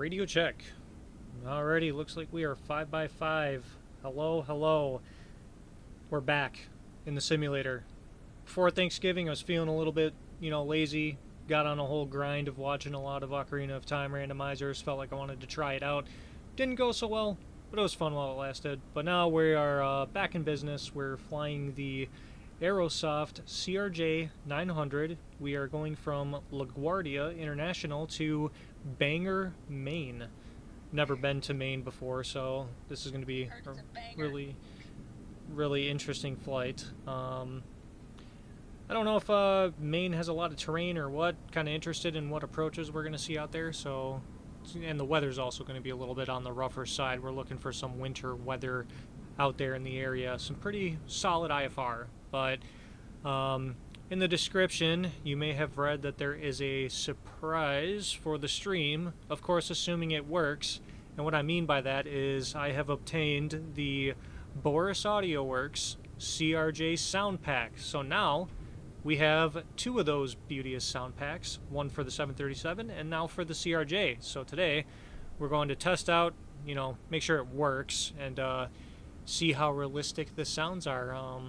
radio check. Alrighty, looks like we are 5 by 5. Hello, hello. We're back in the simulator. Before Thanksgiving, I was feeling a little bit, lazy. Got on a whole grind of watching a lot of Ocarina of Time randomizers. Felt like I wanted to try it out. Didn't go so well, but it was fun while it lasted. But now we are back in business. We're flying the Aerosoft CRJ-900. We are going from LaGuardia International to Bangor, Maine. Never been to Maine before, so this is going to be a really interesting flight. I don't know if Maine has a lot of terrain or what. Kind of interested in what approaches we're going to see out there. So, and the weather's also going to be a little bit on the rougher side. We're looking for some winter weather out there in the area. Some pretty solid IFR. But in the description, you may have read that there is a surprise for the stream. Of course, assuming it works. And what I mean by that is I have obtained the Boris Audio Works CRJ sound pack. So now we have two of those beauteous sound packs, one for the 737 and now for the CRJ. So today we're going to test out, make sure it works and see how realistic the sounds are.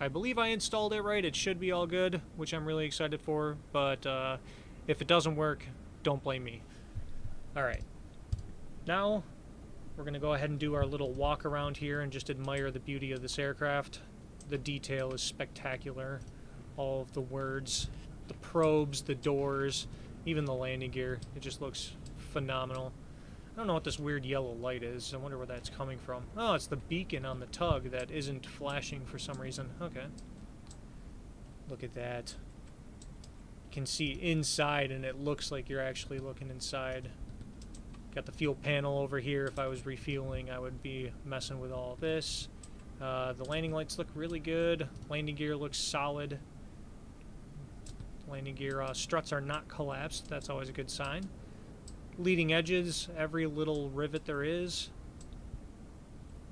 I believe I installed it right. It should be all good, which I'm really excited for. But if it doesn't work, don't blame me. All right. Now we're going to go ahead and do our little walk around here and just admire the beauty of this aircraft. The detail is spectacular. All of the words, the probes, the doors, even the landing gear. It just looks phenomenal. I don't know what this weird yellow light is. I wonder where that's coming from. Oh, it's the beacon on the tug that isn't flashing for some reason. Okay. Look at that. You can see inside and it looks like you're actually looking inside. Got the fuel panel over here. If I was refueling, I would be messing with all of this. The landing lights look really good. Landing gear looks solid. Landing gear struts are not collapsed. That's always a good sign. Leading edges, every little rivet there is.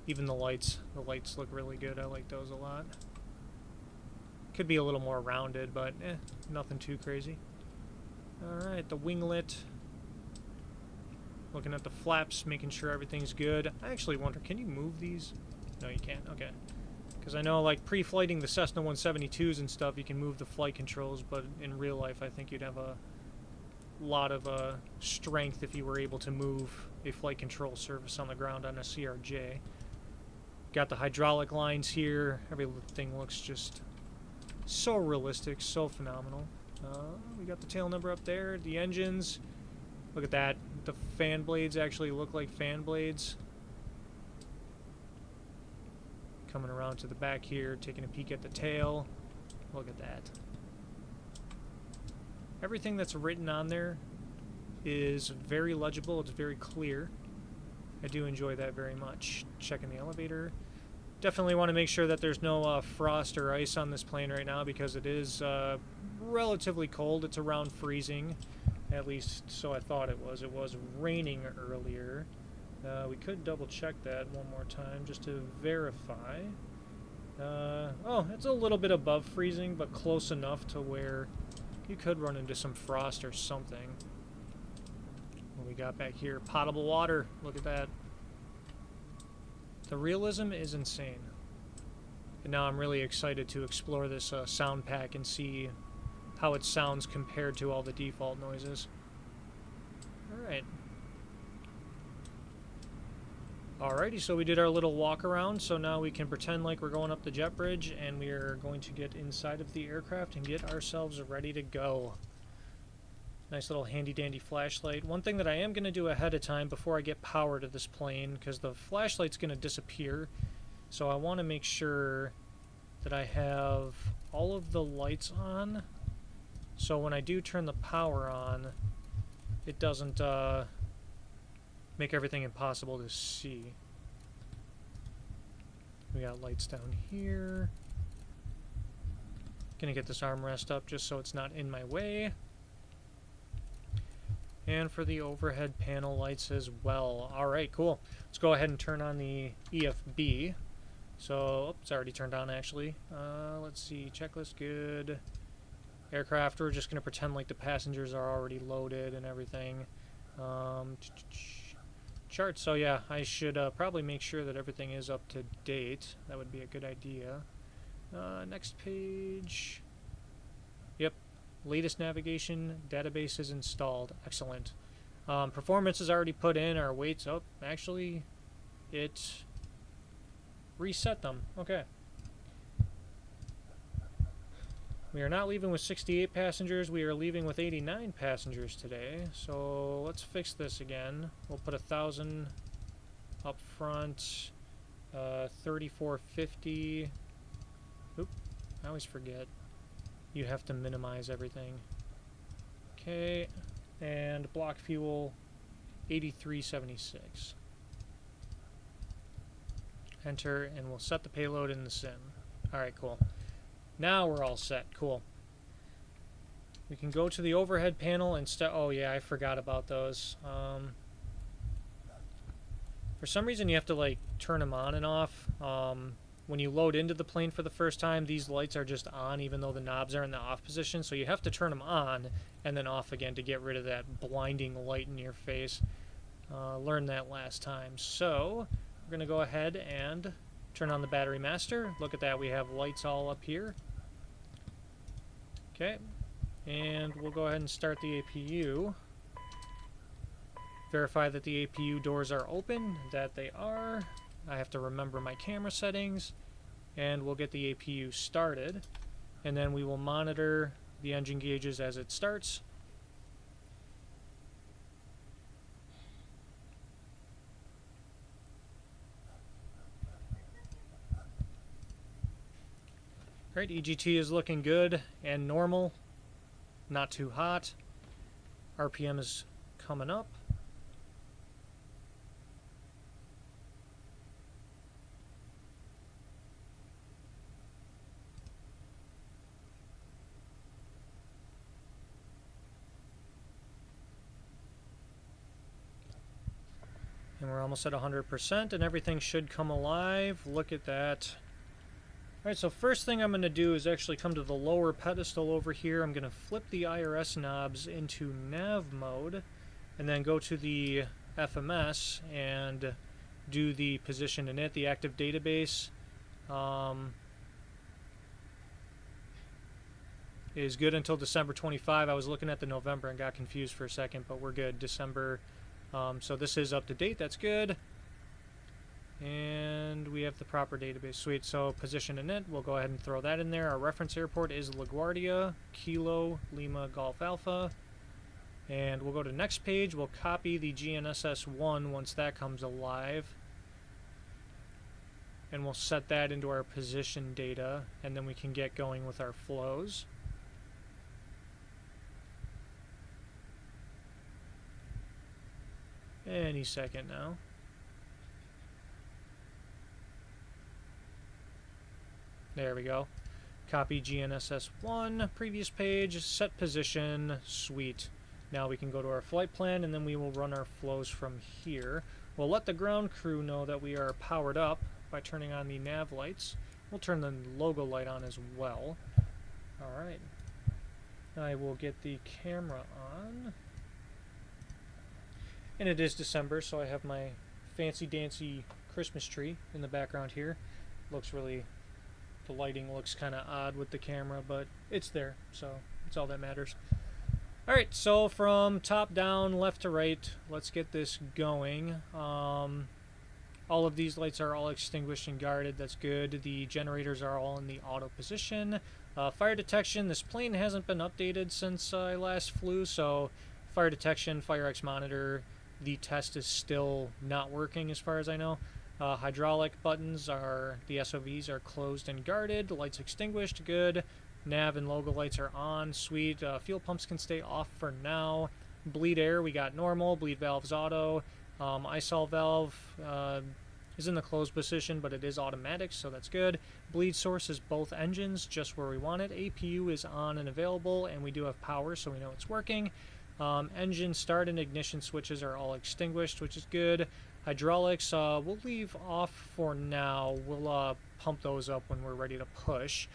Even the lights. The lights look really good. I like those a lot. Could be a little more rounded, but nothing too crazy. Alright, the winglet. Looking at the flaps, making sure everything's good. I actually wonder, can you move these? No, you can't. Okay. Because I know, like, pre-flighting the Cessna 172s and stuff, you can move the flight controls, but in real life, I think you'd have a lot of strength if you were able to move a flight control surface on the ground on a CRJ. Got the hydraulic lines here. Everything looks just so realistic, so phenomenal. We got the tail number up there, the engines. Look at that. The fan blades actually look like fan blades. Coming around to the back here, taking a peek at the tail. Look at that. Everything that's written on there is very legible. It's very clear. I do enjoy that very much. Checking the elevator. Definitely want to make sure that there's no frost or ice on this plane right now because it is relatively cold. It's around freezing. At least, so I thought it was. It was raining earlier. We could double check that one more time just to verify. Oh, it's a little bit above freezing, but close enough to where you could run into some frost or something. What we got back here? Potable water. Look at that. The realism is insane. And now I'm really excited to explore this sound pack and see how it sounds compared to all the default noises. Alright. Alrighty, so we did our little walk around, so now we can pretend like we're going up the jet bridge and we are going to get inside of the aircraft and get ourselves ready to go. Nice little handy dandy flashlight. One thing that I am going to do ahead of time before I get power to this plane, because the flashlight's going to disappear, so I want to make sure that I have all of the lights on, so when I do turn the power on, it doesn't make everything impossible to see. We got lights down here. Gonna get this armrest up just so it's not in my way. And for the overhead panel lights as well. Alright, cool. Let's go ahead and turn on the EFB. So, it's already turned on actually. Let's see, checklist good. Aircraft, we're just going to pretend like the passengers are already loaded and everything. Chart. So yeah, I should probably make sure that everything is up to date. That would be a good idea. Next page. Yep. Latest navigation database is installed. Excellent. Performance is already put in. Our weights up. Actually, it reset them. Okay. We are not leaving with 68 passengers. We are leaving with 89 passengers today. So let's fix this again. We'll put 1,000 up front. 3450. Oop. I always forget. You have to minimize everything. Okay. And block fuel 8376. Enter, and we'll set the payload in the sim. Alright, cool. Now we're all set. Cool. We can go to the overhead panel and oh yeah, I forgot about those. For some reason you have to like turn them on and off. When you load into the plane for the first time, these lights are just on even though the knobs are in the off position, so you have to turn them on and then off again to get rid of that blinding light in your face. Learned that last time. So we're going to go ahead and turn on the battery master. Look at that, we have lights all up here. Okay, and we'll go ahead and start the APU. Verify that the APU doors are open, that they are. I have to remember my camera settings, and we'll get the APU started, and then we will monitor the engine gauges as it starts. Alright, EGT is looking good and normal, not too hot. RPM is coming up. And we're almost at 100%, and everything should come alive. Look at that. Alright, so first thing I'm going to do is actually come to the lower pedestal over here. I'm going to flip the IRS knobs into nav mode, and then go to the FMS and do the position init, the active database. Is good until December 25. I was looking at the November and got confused for a second, but we're good. December. So this is up to date. That's good. And we have the proper database. Sweet. So position init, we'll go ahead and throw that in there. Our reference airport is LaGuardia, Kilo, Lima, Golf Alpha. And we'll go to next page. We'll copy the GNSS1 once that comes alive. And we'll set that into our position data, and then we can get going with our flows. Any second now. There we go. Copy GNSS1, previous page, set position, sweet. Now we can go to our flight plan, and then we will run our flows from here. We'll let the ground crew know that we are powered up by turning on the nav lights. We'll turn the logo light on as well. Alright. I will get the camera on. And it is December, so I have my fancy-dancy Christmas tree in the background here. Looks really... The lighting looks kind of odd with the camera, but it's there, so it's all that matters. Alright, so from top down, left to right, let's get this going. All of these lights are all extinguished and guarded. That's good. The generators are all in the auto position. Fire detection, this plane hasn't been updated since I last flew, so fire detection, FireX monitor, the test is still not working as far as I know. Hydraulic buttons are, the SOVs are closed and guarded. Lights extinguished, good. Nav and logo lights are on, sweet. Fuel pumps can stay off for now. Bleed air, we got normal. Bleed valves auto. ISOL valve is in the closed position, but it is automatic, so that's good. Bleed source is both engines, just where we want it. APU is on and available, and we do have power, so we know it's working. Engine start and ignition switches are all extinguished, which is good. Hydraulics, we'll leave off for now. We'll pump those up when we're ready to push.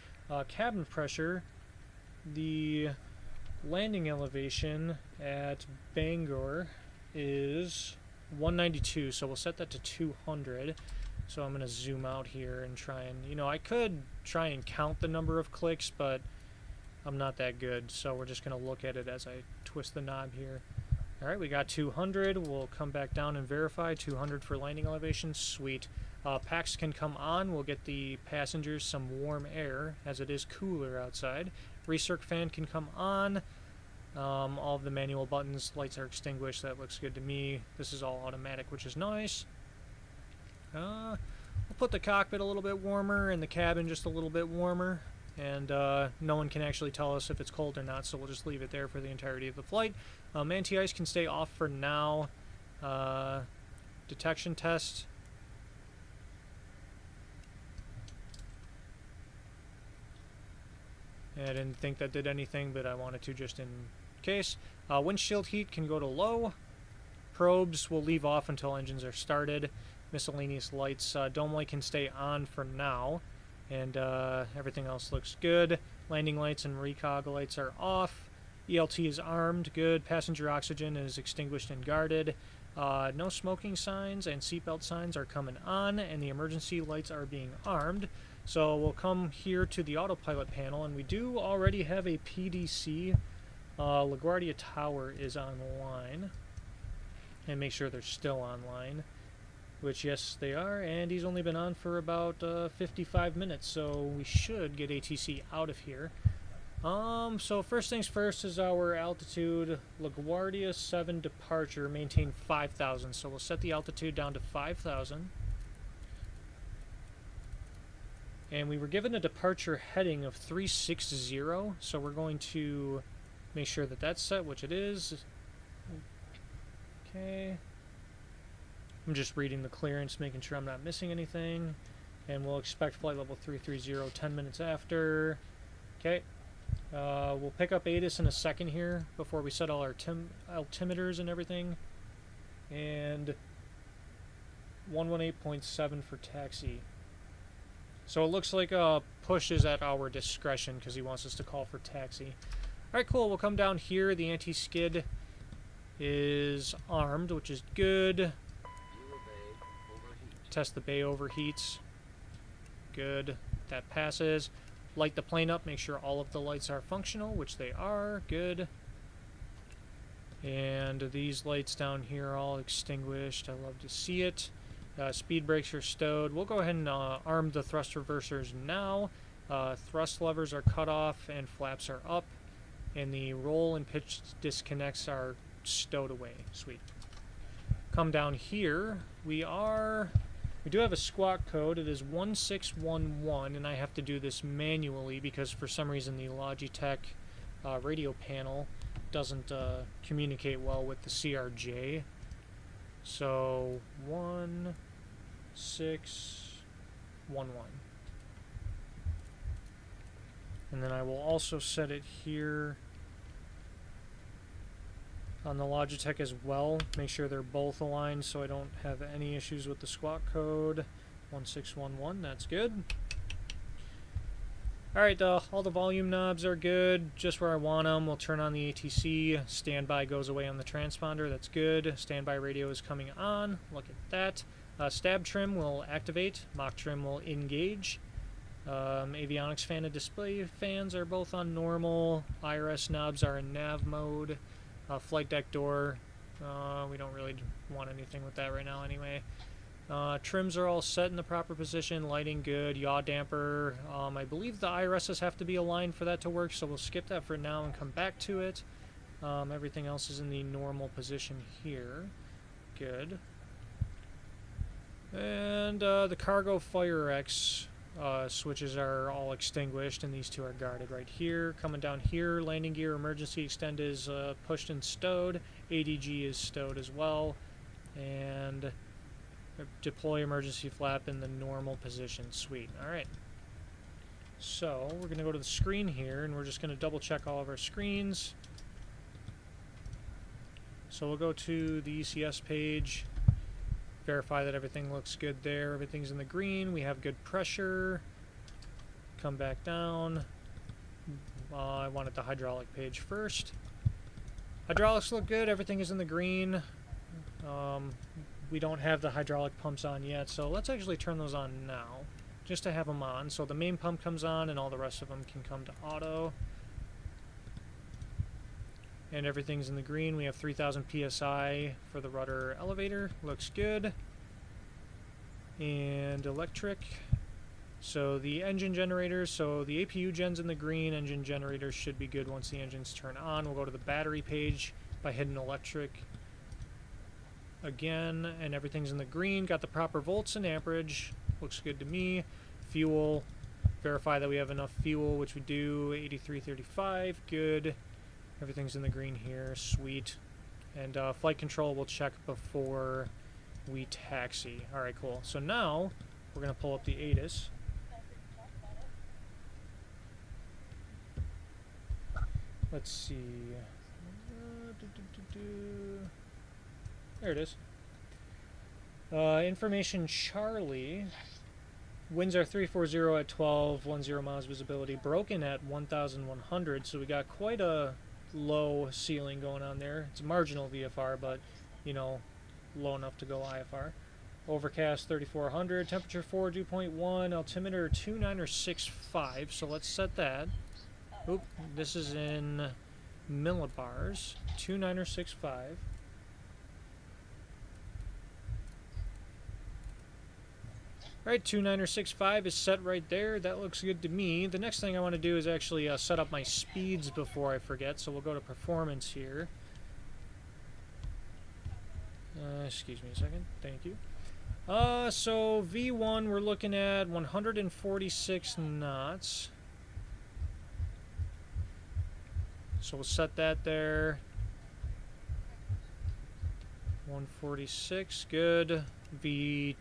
Cabin pressure, the landing elevation at Bangor is 192, so we'll set that to 200. So I'm going to zoom out here and try and, you know, I could try and count the number of clicks, but I'm not that good, so we're just going to look at it as I twist the knob here. Alright, we got 200. We'll come back down and verify. 200 for landing elevation. Sweet. Packs can come on. We'll get the passengers some warm air, as it is cooler outside. Recirc fan can come on. All of the manual buttons, lights are extinguished. That looks good to me. This is all automatic, which is nice. We'll put the cockpit a little bit warmer and the cabin just a little bit warmer. And no one can actually tell us if it's cold or not, so we'll just leave it there for the entirety of the flight. Anti-ice can stay off for now. Detection test. I didn't think that did anything, but I wanted to just in case. Windshield heat can go to low. Probes will leave off until engines are started. Miscellaneous lights, dome light can stay on for now. And everything else looks good. Landing lights and recog lights are off. ELT is armed, good. Passenger oxygen is extinguished and guarded. No smoking signs and seatbelt signs are coming on, and the emergency lights are being armed. So we'll come here to the autopilot panel, and we do already have a PDC. LaGuardia Tower is online. And make sure they're still online. Which, yes, they are, and he's only been on for about 55 minutes, so we should get ATC out of here. So first things first is our altitude. LaGuardia 7 departure, maintain 5,000, so we'll set the altitude down to 5,000. And we were given a departure heading of 360, so we're going to make sure that that's set, which it is. Okay. I'm just reading the clearance, making sure I'm not missing anything. And we'll expect flight level 330 10 minutes after. Okay. We'll pick up ATIS in a second here before we set all our altimeters and everything. And 118.7 for taxi. So it looks like push is at our discretion because he wants us to call for taxi. Alright, cool. We'll come down here. The anti-skid is armed, which is good. Test the bay overheats. Good. That passes. Light the plane up. Make sure all of the lights are functional, which they are. Good. And these lights down here are all extinguished. I love to see it. Speed brakes are stowed. We'll go ahead and arm the thrust reversers now. Thrust levers are cut off and flaps are up. And the roll and pitch disconnects are stowed away. Sweet. Come down here. We do have a squawk code. It is 1611, and I have to do this manually because for some reason the Logitech radio panel doesn't communicate well with the CRJ. So 1611. And then I will also set it here on the Logitech as well. Make sure they're both aligned so I don't have any issues with the squawk code. 1611, that's good. Alright, all the volume knobs are good, just where I want them. We'll turn on the ATC. Standby goes away on the transponder, that's good. Standby radio is coming on, look at that. Stab trim will activate, Mach trim will engage. Avionics fan and display fans are both on normal. IRS knobs are in nav mode. Flight deck door, we don't really want anything with that right now anyway. Trims are all set in the proper position, lighting good, yaw damper. I believe the IRSs have to be aligned for that to work, so we'll skip that for now and come back to it. Everything else is in the normal position here. Good. And the cargo fire X switches are all extinguished, and these two are guarded right here. Coming down here, landing gear emergency extend is pushed and stowed. ADG is stowed as well. And deploy emergency flap in the normal position. Sweet. Alright. So, we're going to go to the screen here, and we're just going to double check all of our screens. So we'll go to the ECS page. Verify that everything looks good there. Everything's in the green. We have good pressure. Come back down. I wanted the hydraulic page first. Hydraulics look good. Everything is in the green. We don't have the hydraulic pumps on yet, so let's actually turn those on now, just to have them on. So the main pump comes on, and all the rest of them can come to auto. And everything's in the green. We have 3,000 PSI for the rudder elevator. Looks good. And electric. So the engine generators, so the APU gen's in the green. Engine generators should be good once the engines turn on. We'll go to the battery page by hitting electric again, and everything's in the green. Got the proper volts and amperage. Looks good to me. Fuel. Verify that we have enough fuel, which we do. 8335. Good. Everything's in the green here. Sweet. And flight control we'll check before we taxi. Alright, cool. So now we're going to pull up the ATIS. Let's see. There it is. Information Charlie. Winds are 340 at 12, 10 miles visibility. Broken at 1,100, so we got quite a low ceiling going on there. It's a marginal VFR, but, you know, low enough to go IFR. Overcast 3,400, temperature 4, dew point 1, altimeter 2965, so let's set that. Oop, this is in millibars, 2965. Alright, 2965 is set right there. That looks good to me. The next thing I want to do is actually set up my speeds before I forget, so we'll go to performance here. Excuse me a second. Thank you. So V1 we're looking at 146 knots. So we'll set that there. 146, good. VR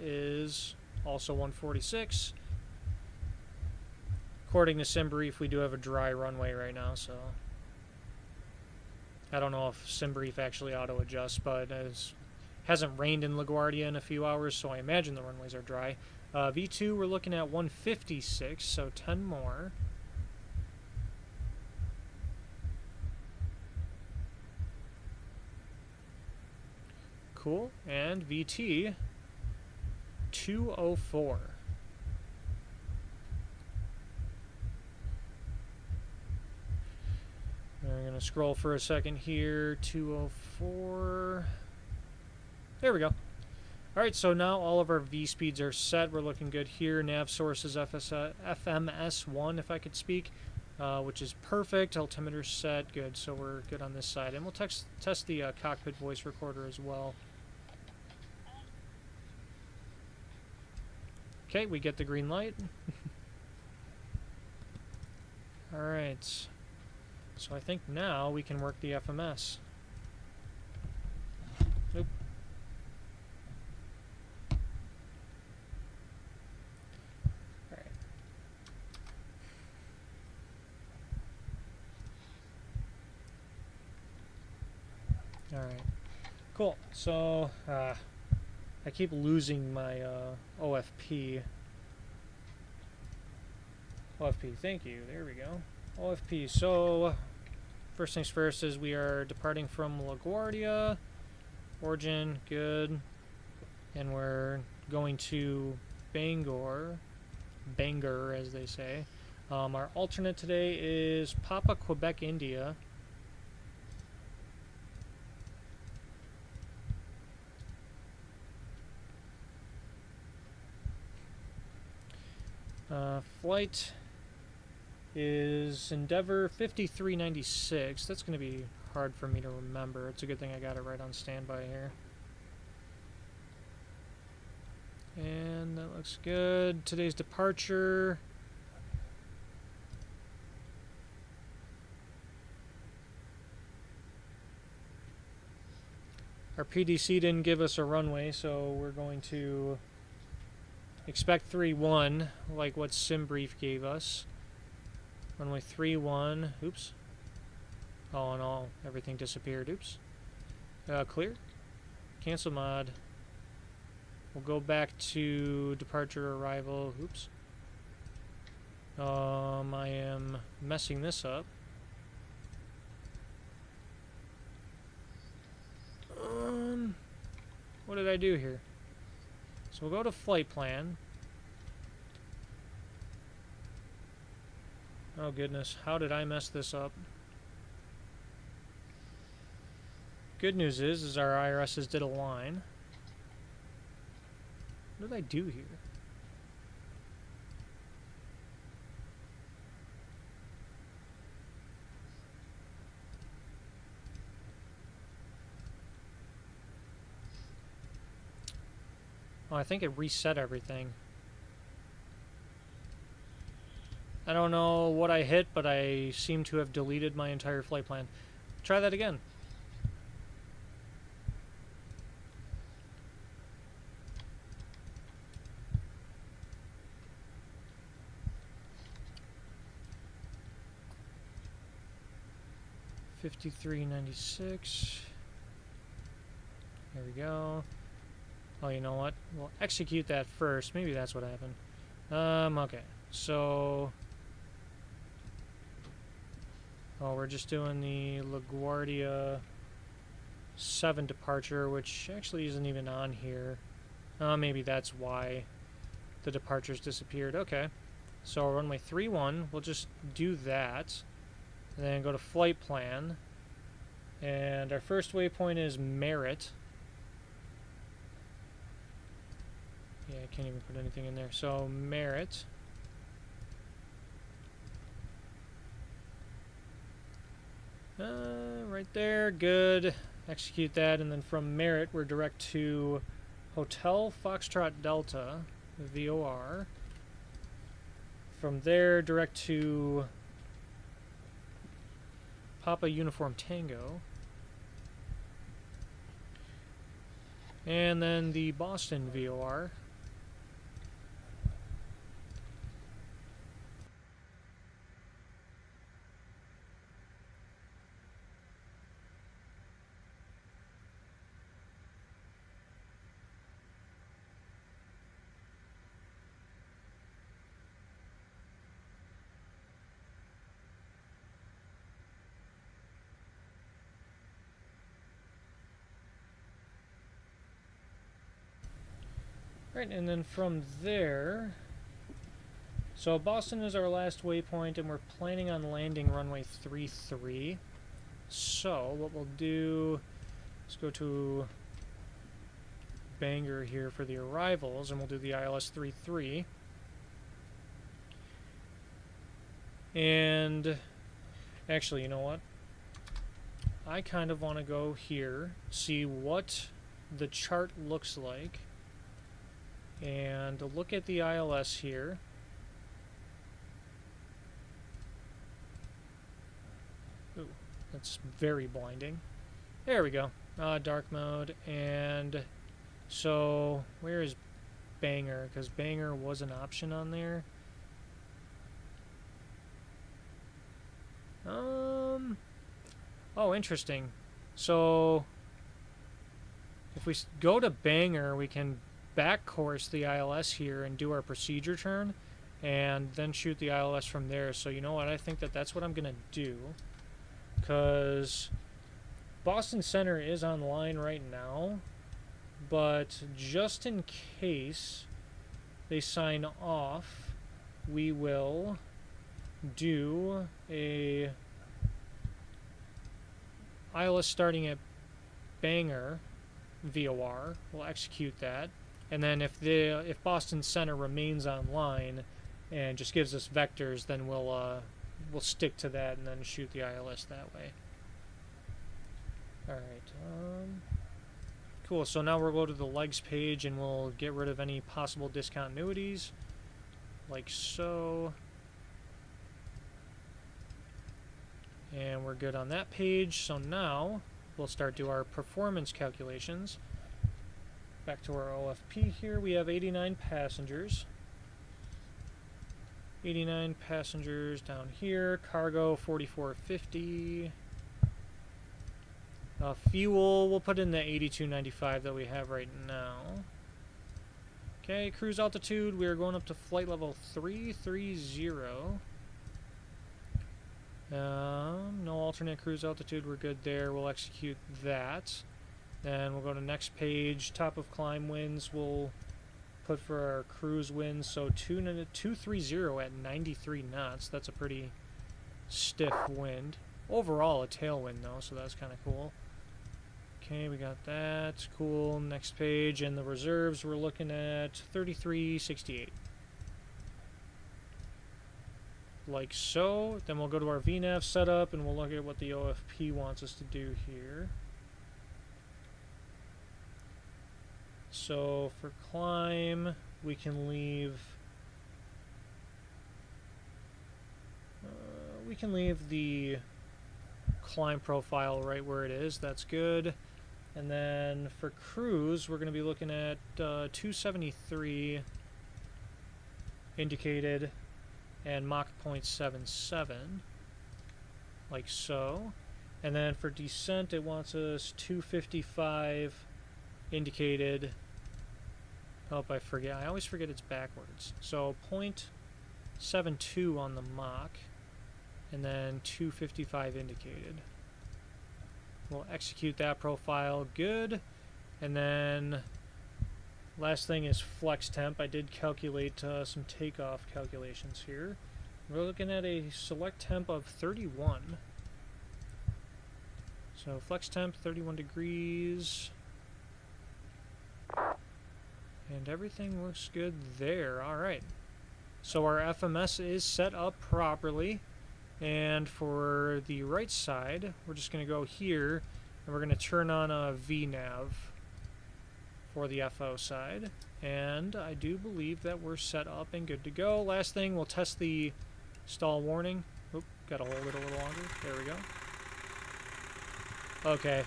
is also 146. According to SimBrief, we do have a dry runway right now, so I don't know if SimBrief actually auto-adjusts, but it hasn't rained in LaGuardia in a few hours, so I imagine the runways are dry. V2, we're looking at 156, so 10 more. Cool. And VT, 204. I'm going to scroll for a second here. 204. There we go. Alright, so now all of our V speeds are set. We're looking good here. Nav source is FMS1, if I could speak, which is perfect. Altimeter set. Good. So we're good on this side. And we'll test the cockpit voice recorder as well. Okay, we get the green light. Alright. So I think now we can work the FMS. Nope. Alright. Alright. Cool. So, I keep losing my OFP. OFP, thank you. There we go. OFP. So, first things first is we are departing from LaGuardia. Origin, good. And we're going to Bangor. Bangor, as they say. Our alternate today is Papa, Quebec, India. Flight is Endeavor 5396. That's going to be hard for me to remember. It's a good thing I got it right on standby here. And that looks good. Today's departure. Our PDC didn't give us a runway, so we're going to expect 3-1, like what SimBrief gave us. Runway 3-1. Oops. All in all, everything disappeared. Oops. Clear. Cancel mod. We'll go back to departure arrival. Oops. I am messing this up. What did I do here? So we'll go to flight plan. Oh goodness, how did I mess this up? Good news is our IRSs did align. What did I do here? Oh, I think it reset everything. I don't know what I hit, but I seem to have deleted my entire flight plan. Try that again. $53.96. There we go. Oh, you know what? We'll execute that first. Maybe that's what happened. Okay. So... oh, we're just doing the LaGuardia 7 departure, which actually isn't even on here. Maybe that's why the departures disappeared. Okay. So runway 31, we'll just do that. And then go to flight plan. And our first waypoint is Merritt. Yeah, I can't even put anything in there. So, Merritt. Right there, good. Execute that, and then from Merritt, we're direct to Hotel Foxtrot Delta, VOR. From there, direct to Papa Uniform Tango. And then the Boston VOR. Right, and then from there, so Boston is our last waypoint, and we're planning on landing runway 33. So what we'll do is go to Bangor here for the arrivals, and we'll do the ILS 33. And actually, you know what? I kind of want to go here, see what the chart looks like. And look at the ILS here. Ooh, that's very blinding. There we go. Dark mode. And so, where is Bangor? Because Bangor was an option on there. Oh, interesting. So, if we go to Bangor, we can back course the ILS here and do our procedure turn and then shoot the ILS from there. So you know what, I think that's what I'm gonna do, because Boston Center is online right now, but just in case they sign off, we will do a ILS starting at Bangor VOR. We'll execute that. And then if Boston Center remains online and just gives us vectors, then we'll stick to that and then shoot the ILS that way. All right. Cool. So now we'll go to the legs page and we'll get rid of any possible discontinuities, like so. And we're good on that page. So now we'll start to our performance calculations. Back to our OFP here, we have 89 passengers. 89 passengers down here. Cargo 4450. Fuel, we'll put in the 8295 that we have right now. Okay, cruise altitude, we are going up to flight level 330. No alternate cruise altitude, we're good there. We'll execute that. Then we'll go to next page. Top of climb winds we'll put for our cruise winds. So 230 at 93 knots. That's a pretty stiff wind. Overall a tailwind though, so that's kind of cool. Okay, we got that. Cool. Next page. And the reserves we're looking at 3368. Like so. Then we'll go to our VNAV setup and we'll look at what the OFP wants us to do here. So for climb, we can leave the climb profile right where it is. That's good. And then for cruise, we're going to be looking at 273 indicated and Mach 0.77, like so. And then for descent, it wants us 255 indicated. Oh, I forget. I always forget it's backwards. So 0.72 on the Mach, and then 255 indicated. We'll execute that profile. Good. And then last thing is flex temp. I did calculate some takeoff calculations here. We're looking at a select temp of 31. So flex temp 31 degrees. And everything looks good there. Alright. So our FMS is set up properly. And for the right side, we're just going to go here and we're going to turn on a VNAV for the FO side. And I do believe that we're set up and good to go. Last thing, we'll test the stall warning. Oop, gotta hold it a little longer. There we go. Okay.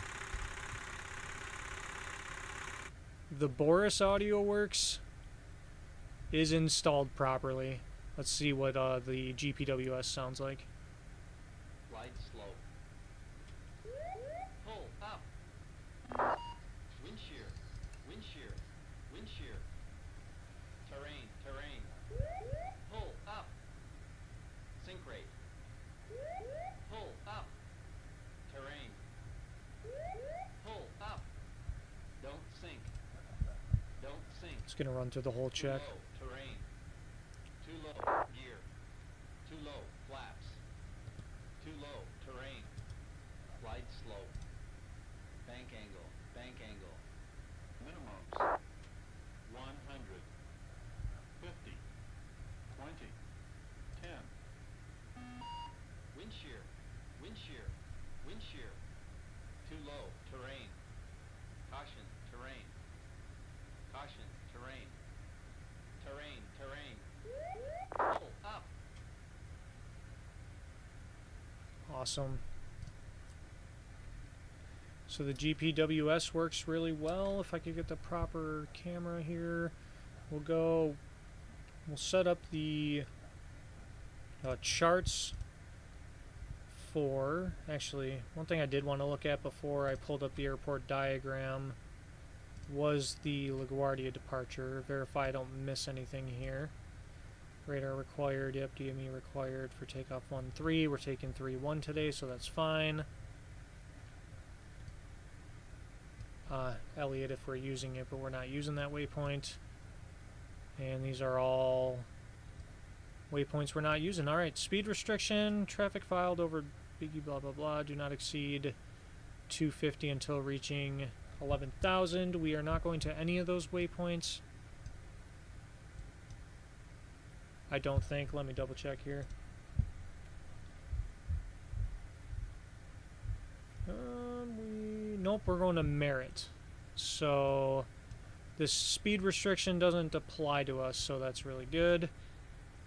The Boris Audio Works is installed properly. Let's see what the GPWS sounds like. Glide slope. Pull up. Wind shear. Wind shear. Wind shear. Terrain. Terrain. Pull up. Sink rate. Pull up. Terrain. Pull up. Don't sink. Don't sink. It's gonna run through the whole check. Too low. Terrain. Too low. Gear. Too low. Flaps. Too low. Terrain. Glide slope. Bank angle. Bank angle. Minimums. 100. 50. 20. 10. Wind shear. Wind shear. Wind shear. Too low. Terrain. Caution. Terrain. Caution. Terrain. Terrain. Terrain. Pull up. Awesome. So the GPWS works really well. If I could get the proper camera here, we'll set up the charts for, actually, one thing I did want to look at before I pulled up the airport diagram was the LaGuardia departure. Verify I don't miss anything here. Radar required, yep, DME required for takeoff 1-3. We're taking 3-1 today, so that's fine. Elliott if we're using it, but we're not using that waypoint. And these are all waypoints we're not using. Alright, speed restriction, traffic filed over biggie blah blah blah, do not exceed 250 until reaching 11,000. We are not going to any of those waypoints. I don't think. Let me double check here. Nope, we're going to Merit. So this speed restriction doesn't apply to us, so that's really good.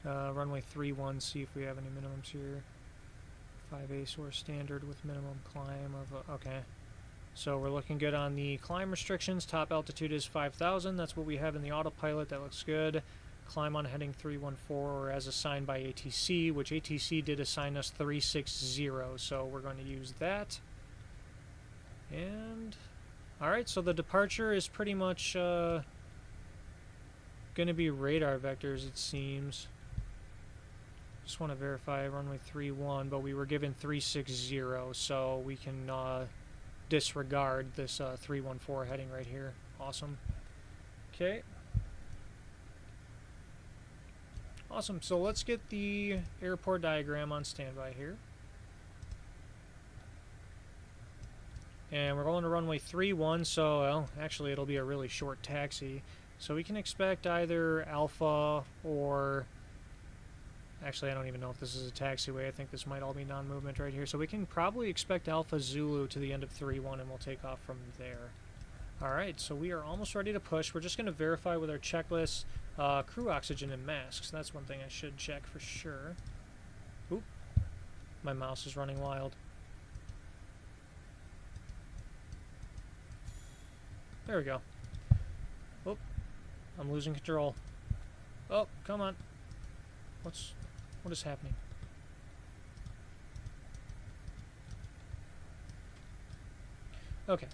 Runway 31, see if we have any minimums here. 5A source standard with minimum climb of, okay. So we're looking good on the climb restrictions. Top altitude is 5,000. That's what we have in the autopilot. That looks good. Climb on heading 314 or as assigned by ATC, which ATC did assign us 360, so we're going to use that. And alright, so the departure is pretty much going to be radar vectors, it seems. Just want to verify runway 31, but we were given 360, so we can disregard this 314 heading right here. Awesome. Okay. Awesome. So let's get the airport diagram on standby here. And we're going to runway 31, so, well, actually it'll be a really short taxi. So we can expect either Alpha or... Actually, I don't even know if this is a taxiway. I think this might all be non-movement right here. So we can probably expect Alpha Zulu to the end of 31, and we'll take off from there. Alright, so we are almost ready to push. We're just going to verify with our checklist crew oxygen and masks. That's one thing I should check for sure. Oop. My mouse is running wild. There we go. Oh, I'm losing control. Oh, come on. What is happening? Okay.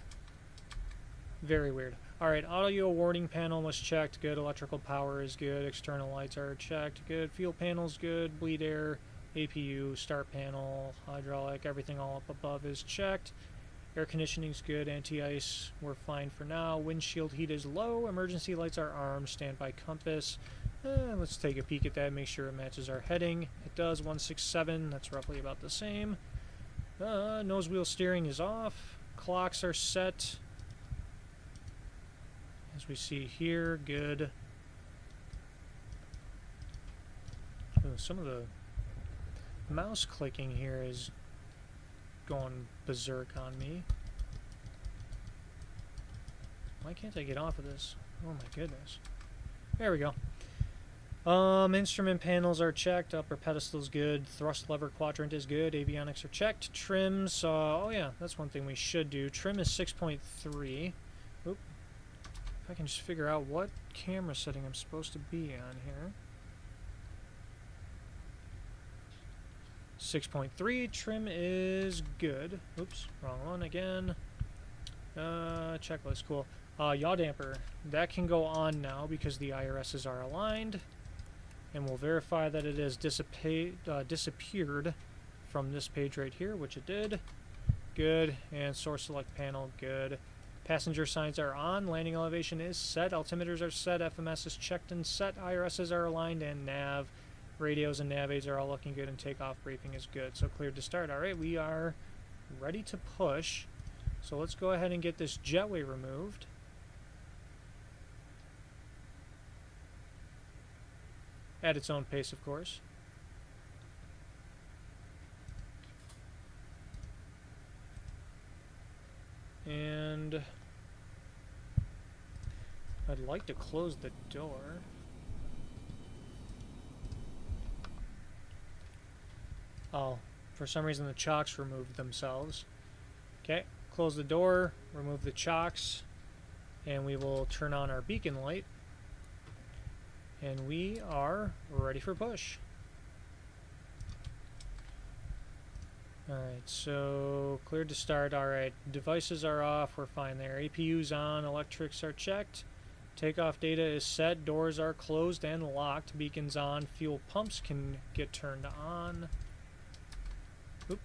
Very weird. Alright, audio warning panel was checked. Good. Electrical power is good. External lights are checked. Good. Fuel panel's good. Bleed air, APU, start panel, hydraulic, everything all up above is checked. Air conditioning's good. Anti-ice, we're fine for now. Windshield heat is low. Emergency lights are armed. Standby compass. Let's take a peek at that. Make sure it matches our heading. It does. 167. That's roughly about the same. Nose wheel steering is off. Clocks are set. As we see here, good. Some of the mouse clicking here is going berserk on me. Why can't I get off of this? Oh my goodness. There we go. Instrument panels are checked. Upper pedestal's good. Thrust lever quadrant is good. Avionics are checked. Trims, oh yeah, that's one thing we should do. Trim is 6.3. Oop. If I can just figure out what camera setting I'm supposed to be on here. 6.3. Trim is good. Oops, wrong one again. Checklist, cool. Yaw damper, that can go on now because the IRSs are aligned. And we'll verify that it has disappeared from this page right here, which it did. Good. And source select panel, good. Passenger signs are on. Landing elevation is set. Altimeters are set. FMS is checked and set. IRSs are aligned. And nav, radios and nav aids are all looking good. And takeoff briefing is good. So cleared to start. Alright, we are ready to push. So let's go ahead and get this jetway removed. At its own pace, of course. And I'd like to close the door. Oh, for some reason the chocks removed themselves. Okay, close the door, remove the chocks, and we will turn on our beacon light. And we are ready for push. Alright, so cleared to start. Alright, devices are off. We're fine there. APU's on. Electrics are checked. Takeoff data is set. Doors are closed and locked. Beacon's on. Fuel pumps can get turned on. Oop.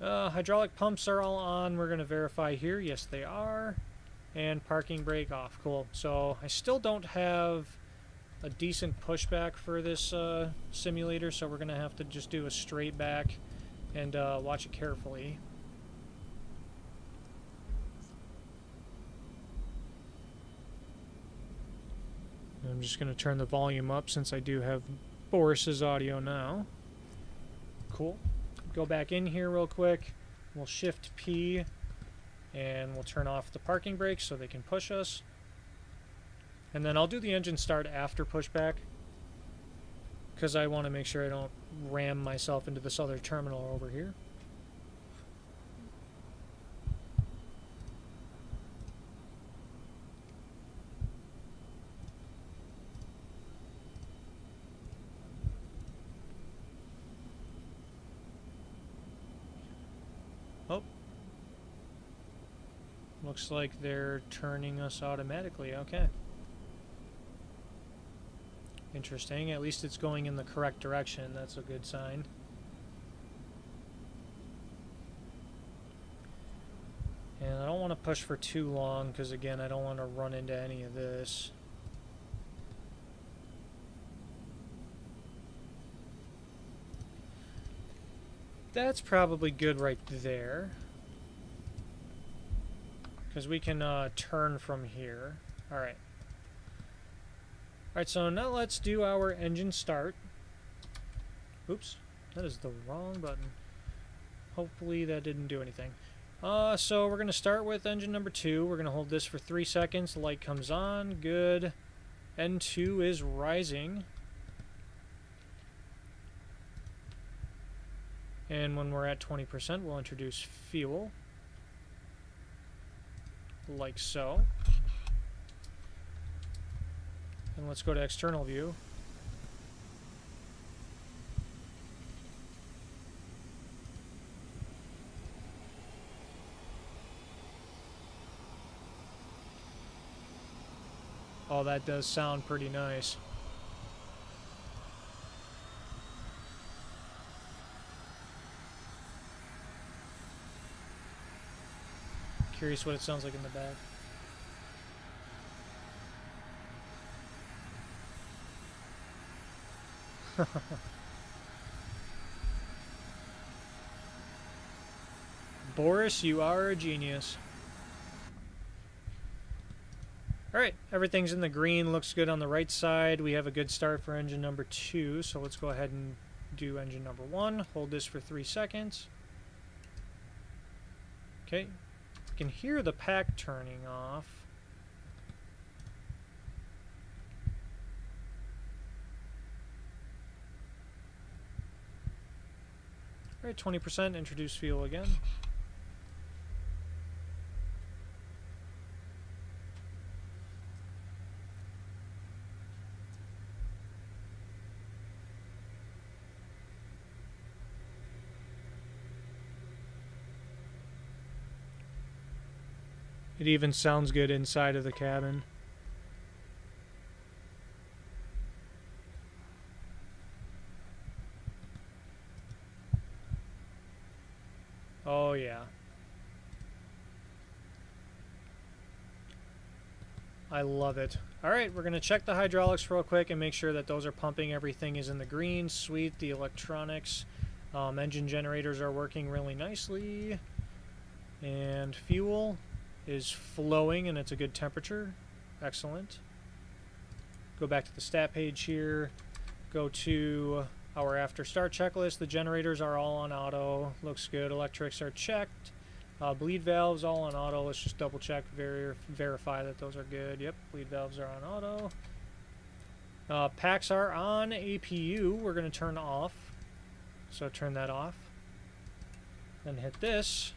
Hydraulic pumps are all on. We're going to verify here. Yes, they are. And parking brake off. Cool. So I still don't have a decent pushback for this simulator, so we're going to have to just do a straight back and watch it carefully. I'm just going to turn the volume up since I do have Boris's audio now. Cool. Go back in here real quick. We'll shift P. And we'll turn off the parking brakes so they can push us. And then I'll do the engine start after pushback, because I want to make sure I don't ram myself into this other terminal over here. Oh. Looks like they're turning us automatically. Okay. Interesting. At least it's going in the correct direction. That's a good sign. And I don't want to push for too long because, again, I don't want to run into any of this. That's probably good right there. Because we can turn from here. Alright. Alright, so now let's do our engine start. Oops, that is the wrong button. Hopefully that didn't do anything. So we're going to start with engine number 2. We're going to hold this for 3 seconds. The light comes on. Good. N2 is rising. And when we're at 20%, we'll introduce fuel. Like so. And let's go to external view. Oh, that does sound pretty nice. Curious what it sounds like in the back. Boris, you are a genius. Alright, everything's in the green, looks good on the right side. We have a good start for engine number 2, so let's go ahead and do engine number 1. Hold this for 3 seconds. Okay, you can hear the pack turning off. Alright, 20%, introduce fuel again. It even sounds good inside of the cabin. Oh yeah. I love it. Alright, we're going to check the hydraulics real quick and make sure that those are pumping. Everything is in the green. Sweet. The electronics, engine generators are working really nicely. And fuel is flowing and it's a good temperature. Excellent. Go back to the stat page here. Go to our after start checklist. The generators are all on auto. Looks good. Electrics are checked. Bleed valves all on auto. Let's just double check, verify that those are good. Yep, bleed valves are on auto. Packs are on. APU we're going to turn off. So turn that off. Then hit this.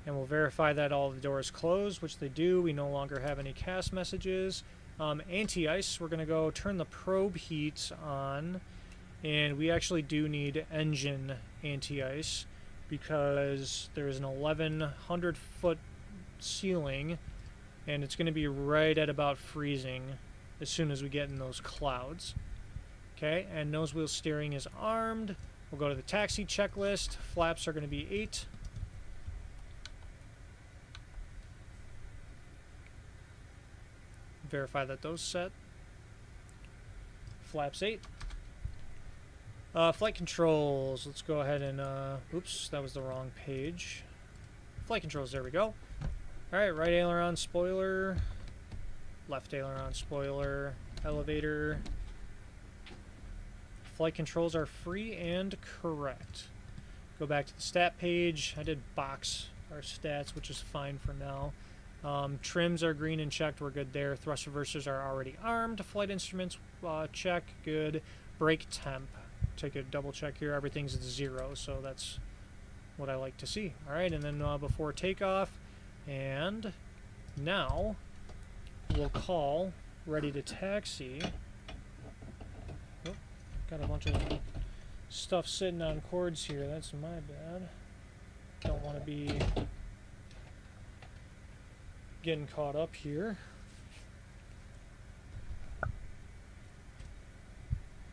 And we'll verify that all the doors close, which they do. We no longer have any cast messages. Anti-ice, we're going to go turn the probe heat on. And we actually do need engine anti-ice because there's an 1,100-foot ceiling. And it's going to be right at about freezing as soon as we get in those clouds. Okay, and nose wheel steering is armed. We'll go to the taxi checklist. Flaps are going to be 8. Verify that those set. Flaps 8. Flight controls. Let's go ahead and, oops, that was the wrong page. Flight controls, there we go. Alright, right aileron spoiler. Left aileron spoiler. Elevator. Flight controls are free and correct. Go back to the stat page. I did box our stats, which is fine for now. Trims are green and checked. We're good there. Thrust reversers are already armed. Flight instruments, check. Good. Brake temp. Take a double check here. Everything's at 0, so that's what I like to see. All right, and then before takeoff, and now we'll call ready to taxi. Oh, got a bunch of stuff sitting on cords here. That's my bad. Don't want to be getting caught up here.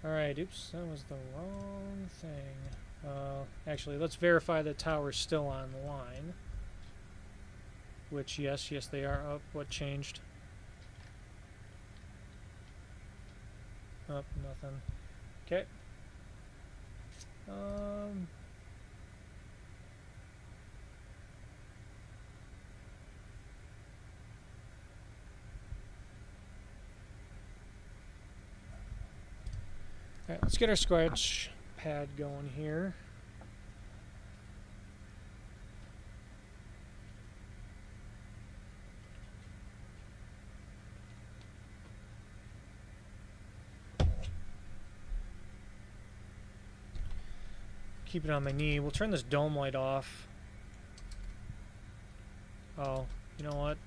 Alright, oops, that was the wrong thing. Actually, let's verify the tower's still on the line. Which, yes, they are up. What changed? Up, nothing. Okay. Alright, let's get our scratch pad going here. Keep it on my knee. We'll turn this dome light off. Oh, you know what?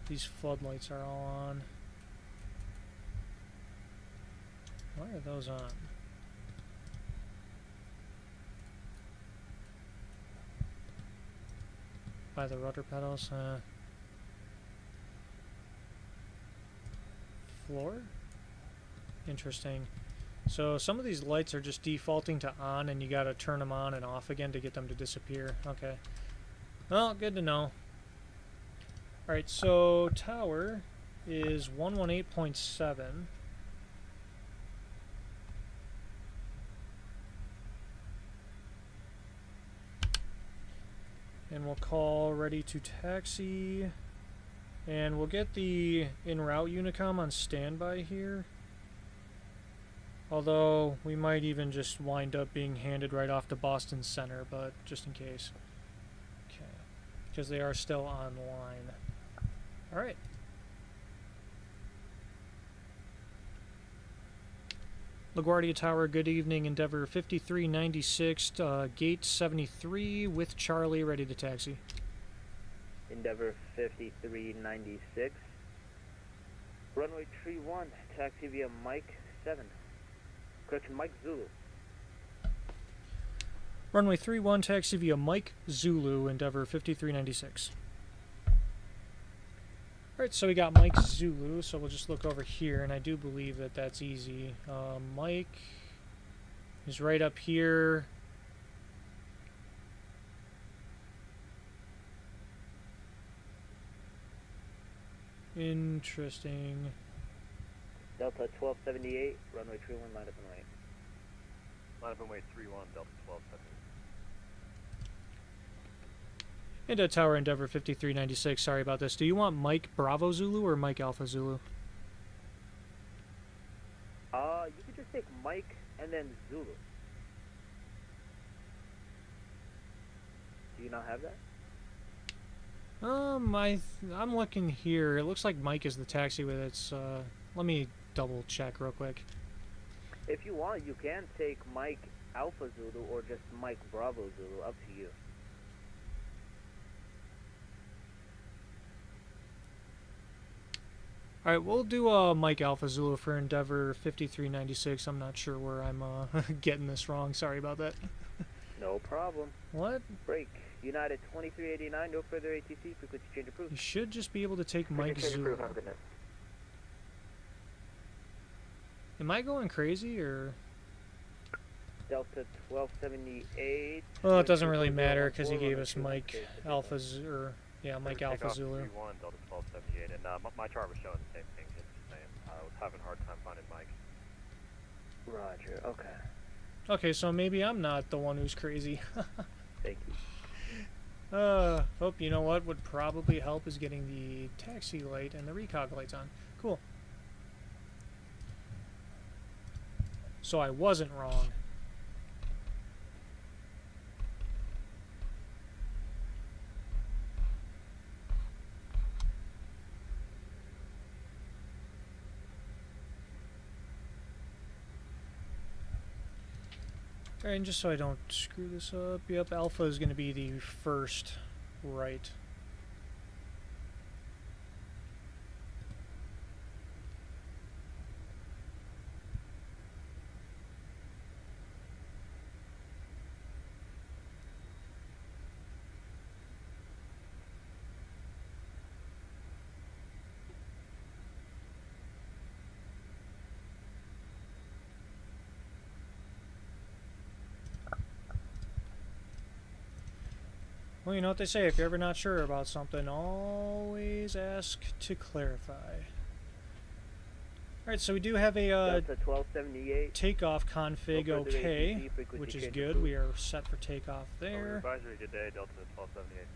These floodlights are all on. Why are those on? By the rudder pedals, floor? Interesting. So some of these lights are just defaulting to on, and you gotta turn them on and off again to get them to disappear. Okay. Well, good to know. Alright, so tower is 118.7. And we'll call ready to taxi. And we'll get the en route Unicom on standby here. Although we might even just wind up being handed right off to Boston Center, but just in case. Okay. Because they are still online. Alright. LaGuardia Tower, good evening. Endeavor 5396, gate 73 with Charlie, ready to taxi. Endeavor 5396. Runway 31, taxi via Mike 7. Correction, Mike Zulu. Runway 31, taxi via Mike Zulu, Endeavor 5396. Alright, so we got Mike Zulu, so we'll just look over here, and I do believe that that's easy. Mike is right up here. Interesting. Delta 1278, runway 31, line up and wait. Line up and wait 31, Delta 1278. Into Tower Endeavor 5396, sorry about this. Do you want Mike Bravo Zulu or Mike Alpha Zulu? You could just take Mike and then Zulu. Do you not have that? I'm looking here. It looks like Mike is the taxi with its, let me double check real quick. If you want, you can take Mike Alpha Zulu or just Mike Bravo Zulu, up to you. Alright, we'll do Mike Alpha Zulu for Endeavor 5396. I'm not sure where I'm getting this wrong. Sorry about that. No problem. What? Break. United 2389, no further ATC, frequency change You approved. should just be able to take Mike Zulu. Am I going crazy, or...? Delta 1278. Well, it doesn't really matter, because he gave us Mike Alpha Zulu, or... Yeah, Mike Alpha Zulu. 31, Delta 1278, and my chart was showing the same thing, just the same. I was having a hard time finding Mike. Roger, okay. Okay, so maybe I'm not the one who's crazy. Thank you. You know what would probably help is getting the taxi light and the recog lights on. Cool. So I wasn't wrong. Alright, and just so I don't screw this up, yep, Alpha is going to be the first right. Well, you know what they say, if you're ever not sure about something, always ask to clarify. Alright, so we do have a Delta 1278. takeoff config No further okay, ATC, frequency which is change good. approved. We are set for takeoff Over there. advisory, good day, Delta 1278.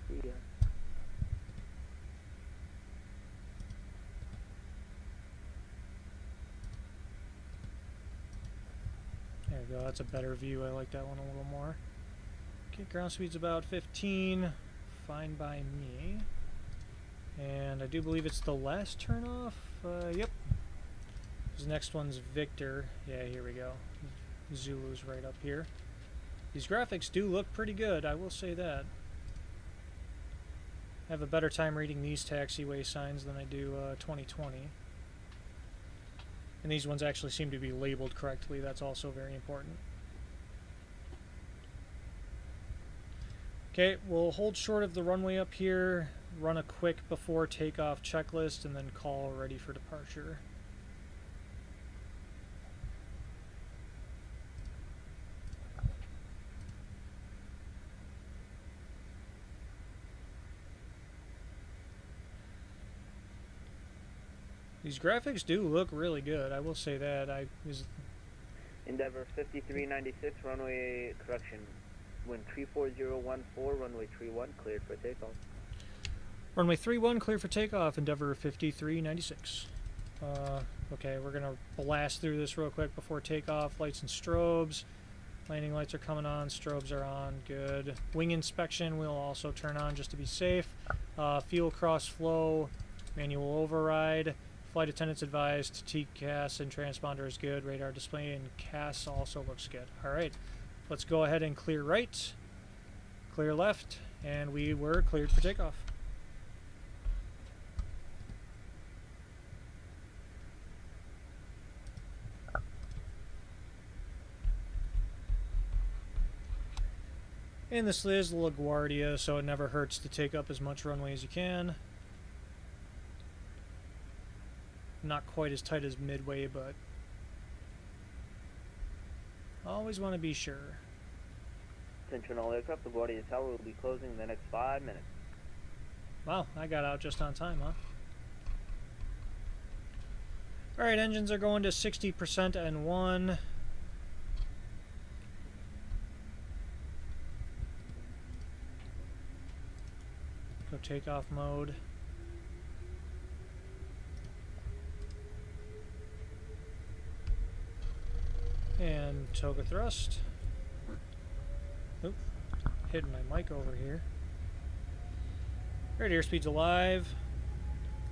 See ya. There we go, that's a better view. I like that one a little more. Okay, ground speed's about 15. Fine by me. And I do believe it's the last turnoff. Yep. This next one's Victor. Yeah, here we go. Zulu's right up here. These graphics do look pretty good, I will say that. I have a better time reading these taxiway signs than I do 2020. And these ones actually seem to be labeled correctly. That's also very important. Okay, we'll hold short of the runway up here, run a quick before takeoff checklist, and then call ready for departure. These graphics do look really good, I will say that. Endeavor 5396, runway correction. Wind 34014, runway 31, cleared for takeoff. Runway 31, clear for takeoff, Endeavor 5396. Okay, we're gonna blast through this real quick before takeoff. Lights and strobes. Landing lights are coming on, strobes are on, good. Wing inspection we'll also turn on just to be safe. Fuel cross flow, manual override. Flight attendants advised TCAS and transponder is good. Radar display and CAS also looks good. Alright, let's go ahead and clear right, clear left, and we were cleared for takeoff. And this is LaGuardia, so it never hurts to take up as much runway as you can. Not quite as tight as Midway, but always want to be sure. Attention all aircraft, the LaGuardia Tower will be closing in the next 5 minutes. Wow, I got out just on time, huh? Alright, engines are going to 60% N1. Go takeoff mode. And toga thrust. Oop, hitting my mic over here. Alright, airspeed's alive.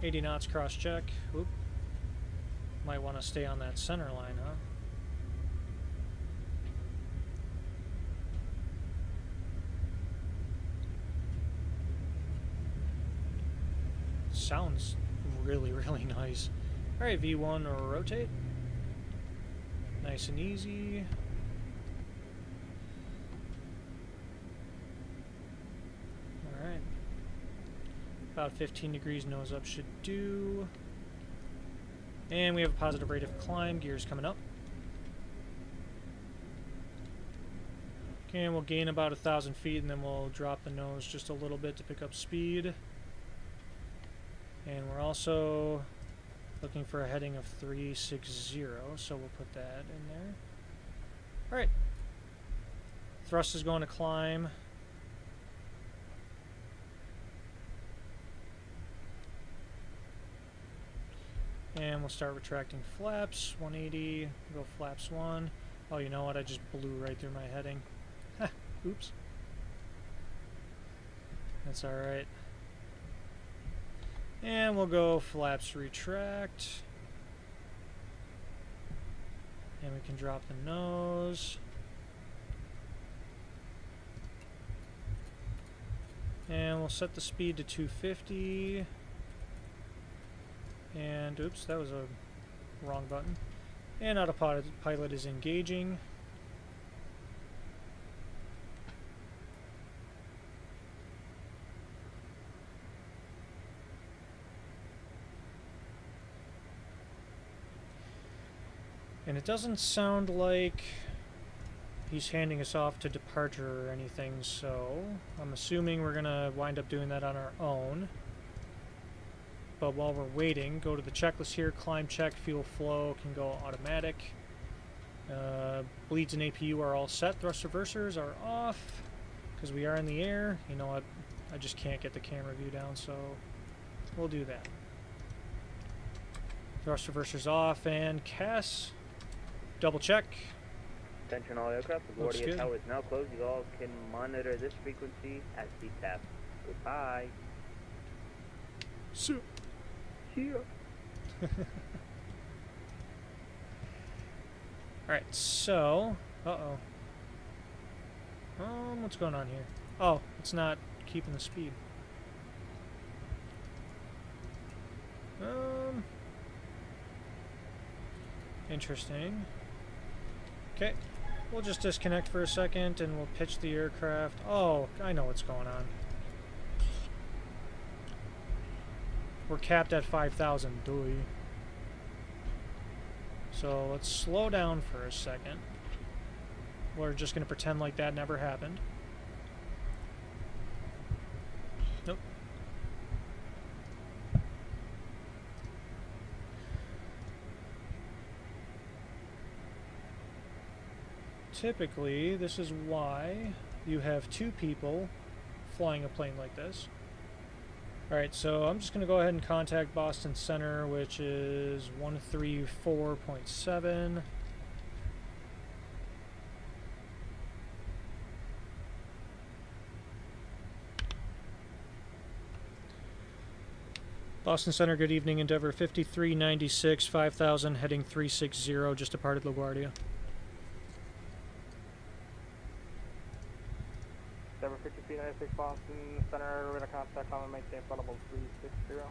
80 knots cross check. Oop. Might want to stay on that center line, huh? Sounds really, really nice. Alright, V1 rotate. Nice and easy. Alright. About 15 degrees nose up should do. And we have a positive rate of climb. Gears coming up. Okay, and we'll gain about 1,000 feet and then we'll drop the nose just a little bit to pick up speed. And we're also looking for a heading of 360, so we'll put that in there. Alright. Thrust is going to climb. And we'll start retracting flaps. 180, go flaps 1. Oh, you know what? I just blew right through my heading. Ha, oops. That's alright. And we'll go flaps retract. And we can drop the nose. And we'll set the speed to 250. And oops, that was a wrong button. And autopilot is engaging. And it doesn't sound like he's handing us off to departure or anything, so I'm assuming we're going to wind up doing that on our own. But while we're waiting, go to the checklist here, climb check, fuel flow can go automatic. Bleeds and APU are all set, thrust reversers are off, because we are in the air. You know what, I just can't get the camera view down, so we'll do that. Thrust reversers off, and CAS, double check. Attention all aircraft, the Looks LaGuardia good. tower is now closed. You all can monitor this frequency as CTAP. Goodbye. So Cheer. Alright, so... Uh-oh. What's going on here? Oh, it's not keeping the speed. Interesting. Okay, we'll just disconnect for a second and we'll pitch the aircraft. Oh, I know what's going on. We're capped at 5,000, doy. So let's slow down for a second. We're just going to pretend like that never happened. Nope. Typically, this is why you have two people flying a plane like this. Alright, so I'm just going to go ahead and contact Boston Center, which is 134.7. Boston Center, good evening. Endeavor 5396, 5000, heading 360, just departed LaGuardia. Endeavor 5396 Boston Center, we're going to contact climb and maintain flight level 360.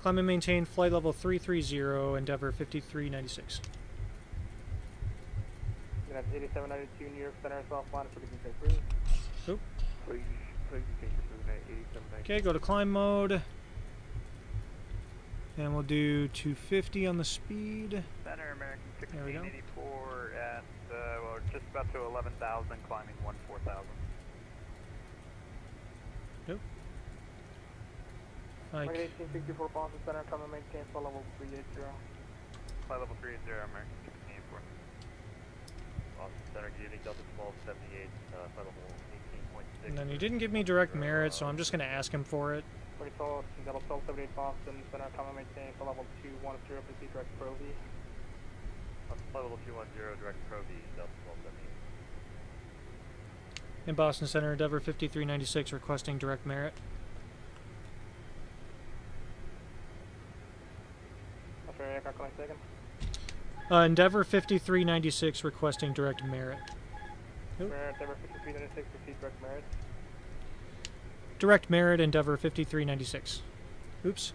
Climb and maintain flight level 330, Endeavor 5396. You're going to have 8792 New York Center, soft line for the UK Cruise. Oop. Please take your food at 87. Okay, go to climb mode. And we'll do 250 on the speed. Center, American There we go. 1684 at, well, just about to 11,000, climbing 14,000. Nope. American Like, 1864 Boston Center, climb and maintain flight level 380. Flight level 380, American 1684. Boston Center, good evening, Delta 1278, flight level 18.6. and then he didn't give me direct merit, so I'm just going to ask him for it. Pretty tall, Delta 1278 Boston Center, climb and maintain flight level 210, proceed direct Pro V. Flight level 210, direct Pro V, Delta 1278. In Boston Center, Endeavor 5396 requesting direct merit. That's your aircraft calling second. Endeavor 5396 requesting direct merit. Oop. Endeavor 5396, proceed direct merit. Direct merit, Endeavor 5396. Oops.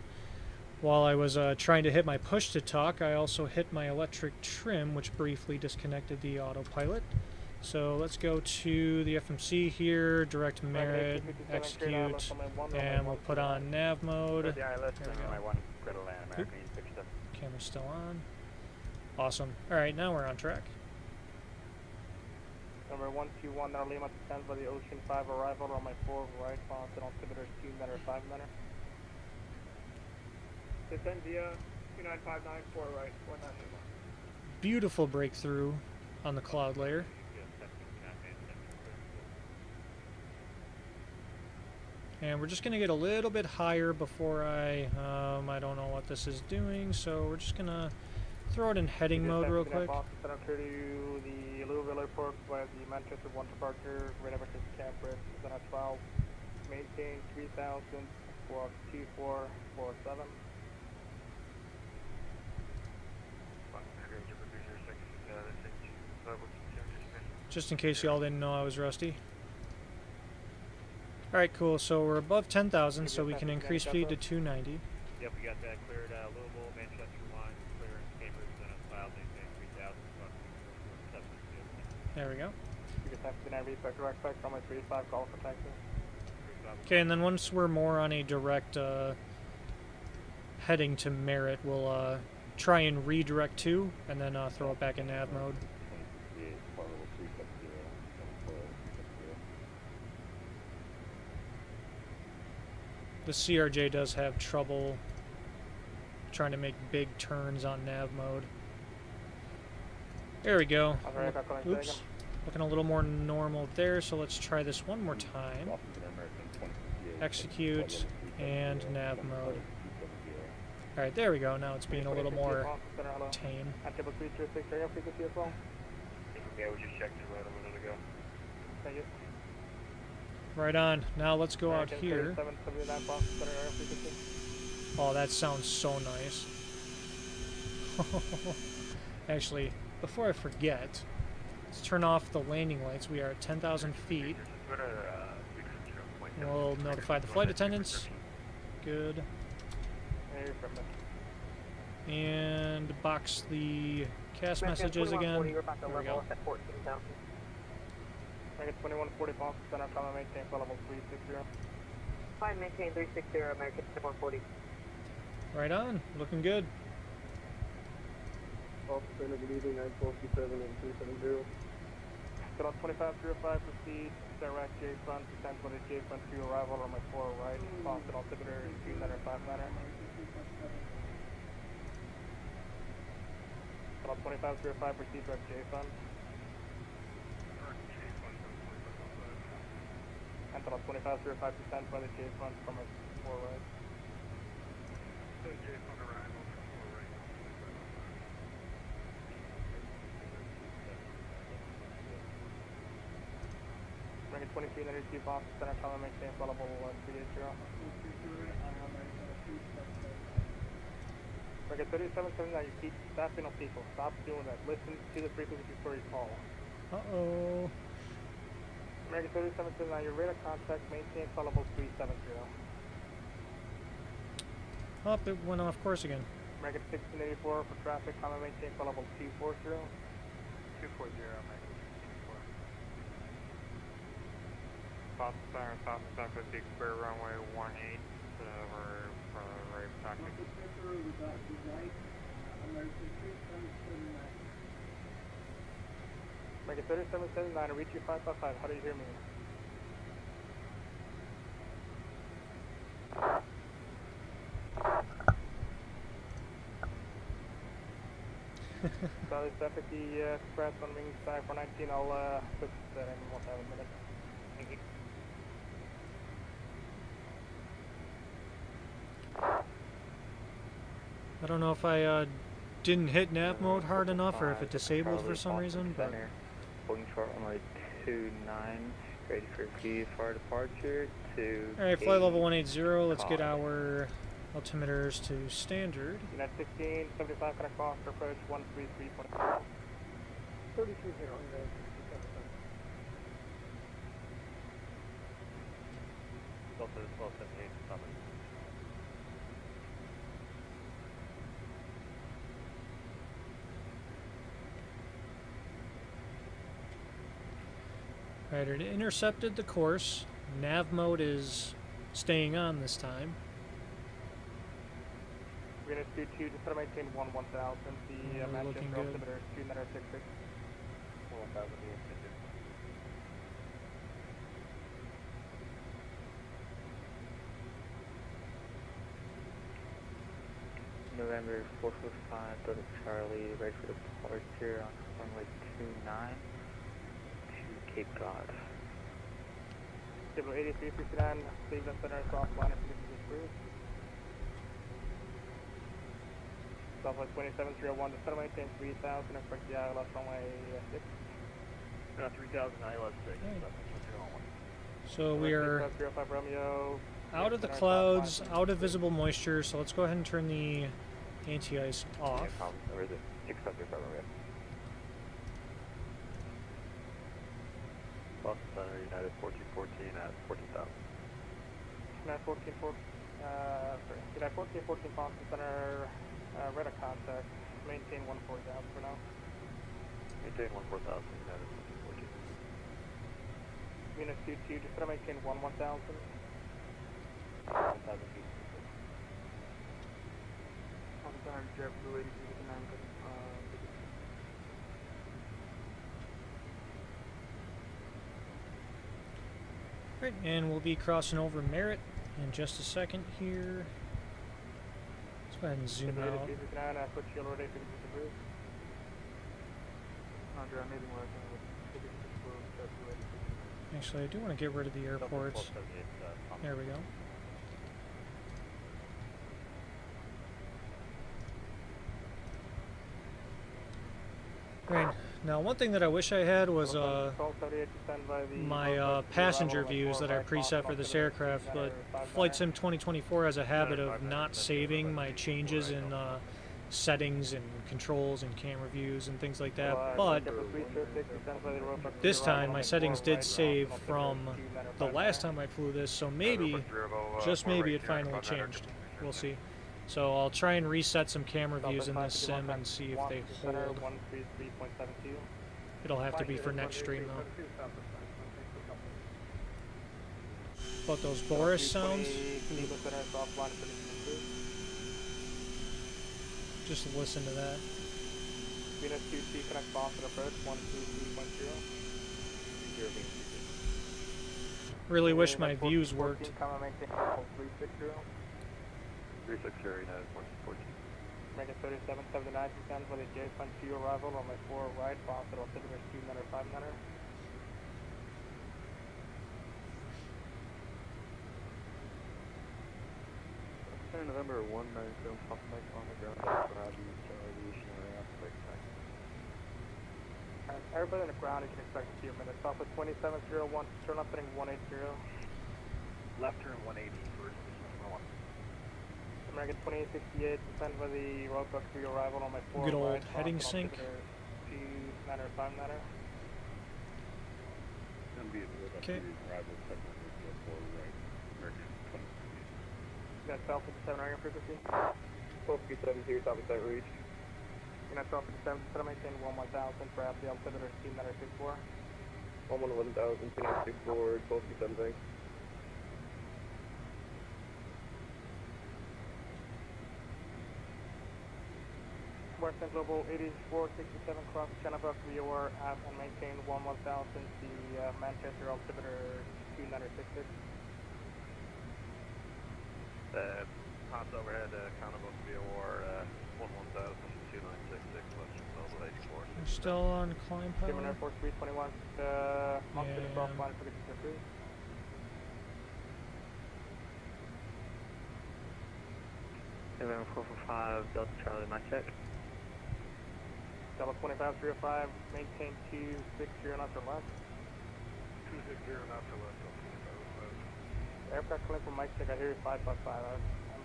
While I was trying to hit my push to talk, I also hit my electric trim, which briefly disconnected the autopilot. So let's go to the FMC here, direct merit, execute, and we'll put on nav mode. There we go. Oop. Camera's still on. Awesome. Alright, now we're on track. Number 121, now Lima stands by the Ocean 5 arrival, runway 4 right, followed altimeter 2 meter, 5 meter. Descend via 2959, 4 right, 49 Lima. Beautiful breakthrough on the cloud layer. And we're just going to get a little bit higher before I don't know what this is doing, so we're just going to throw it in heading mode real quick. Boston clear to the Louisville Airport by the Manchester 1 departure, right over to Cambridge, then at 12, maintain 3000 for 2447. Just in case y'all didn't know I was rusty. Alright, cool, so we're above 10,000, so we can increase speed to 290. Yep, we got that cleared. Louisville, Manchester line, clear in Cambridge, then at 12, maintain 3000, There we go. You can text the nav respect direct spec, runway 35, call for taxi. Okay, and then once we're more on a direct heading to Merritt, we'll try and redirect to, and then throw it back in nav mode. The CRJ does have trouble trying to make big turns on nav mode. There we go. Oops. Looking a little more normal there, so let's try this one more time. Execute and nav mode. Alright, there we go. Now it's being a little more tame. Yeah, we just checked it right a minute ago. Thank you. Right on. Now let's go out here. Oh, that sounds so nice. Actually, before I forget, let's turn off the landing lights. We are at 10,000 feet. We'll notify the flight attendants. Good. And box the cast messages again. There we go. Make it 2140 Boston Center, come and maintain flight level 360. Fine, maintain 360, American 140. Right on. Looking good. Boston Center, good evening, 947 and 370. Still on 2505, proceed, direct J front, descend for the J front to arrival on my 4 right, Boston altimeter 295 manner. Still on 2505, proceed, direct J front. And on 2505, descend by the J front from a 4 right. J front arrival from 4 right. Bring it 2392 Boston Center, come and maintain flight level 380. Bring it 3779, you keep stopping on people. Stop doing that. Listen to the frequency before you call. Uh-oh. American 3779, your radar contact, maintain flight level 370. Oh, it went off course again. American 1684 for traffic, come and maintain flight level 240. 240, American 1684. Boston Center, South San Francisco, Square runway 18, we're right traffic. Make it 3779, reach you 555, how do you hear me? Charlie 750 Express on wing side 419, I'll switch that in 1 minute. Thank you. I don't know if I didn't hit nav mode hard enough or if it disabled for some reason, but... Holding short runway 29, ready for VFR departure to... Alright, flight level 180, let's get our altimeters to standard. United 16, 75, connect Foster, approach 133.5. 32 here on the Delta 1278, summon. Alright, it intercepted the course. Nav mode is staying on this time. We're going to do 2, just try to maintain 1000. The Manchester altimeter is 2966. 1000, November 445, Delta Charlie, ready for departure on runway 29 to Cape Cod. Table 8359, Cleveland Center, Southline, and Cruise. Southwest 27301, just try to maintain 3000, expect the ILS runway 6. 3000, ILS 6. So we are out of the clouds, out of visible moisture, so let's go ahead and turn the anti-ice off. Where is it? 600 from it. Boston Center, United 1414 at 14,000. United 1414, United 1414 Boston Center, radar contact, maintain 140,000 for now. Maintain 14,000, United 1414. Venus 22, just try to maintain 1000. 1000 feet. I'm sorry, JetBlue 8359. Alright, and we'll be crossing over Merritt in just a second here. Let's go ahead and zoom out. Put shield ready to the bridge. Roger, I'm meeting working with Actually, I do want to get rid of the airports. There we go. Right. Now, one thing that I wish I had was my passenger views that I preset for this aircraft, but Flight Sim 2024 has a habit of not saving my changes in settings and controls and camera views and things like that. But this time, my settings did save from the last time I flew this, so maybe, just maybe, it finally changed. We'll see. So I'll try and reset some camera views in this sim and see if they hold. It'll have to be for next stream though. About those Boris sounds? Just listen to that. Really wish my views worked. 360 has 14. Make it 3779 for the J-2 arrival on my 4 right, Boston, altimeter 295 niner. November 197, pop mic on the ground, everybody on the ground, you can expect a few minutes. Off with 2701, turn up heading 180. Left turn 180 for American 2868, descend for the roadblock for your arrival on my 4 Good old right, heading Boston, sync. altimeter 295 niner. Okay. That's South 57 area frequency. 1272, top of sight reach. That's South 57, set maintain 11000 for the altimeter 294. 111000, 2964, 1227, thanks. Western Global 8467 cross Kennebuck VOR at and maintain 11000 the Manchester altimeter 2966. Hops overhead, Kennebuck VOR 11000 2966 Western Global 84. We're still on climb German Air pilot. Force 321 Mountain Yeah. cross line for the crew. November 445, Delta Charlie, my check. Delta 25305, maintain 260 knots or less. 260 knots or less. Aircraft calling for Mike check, I hear you 555. I'm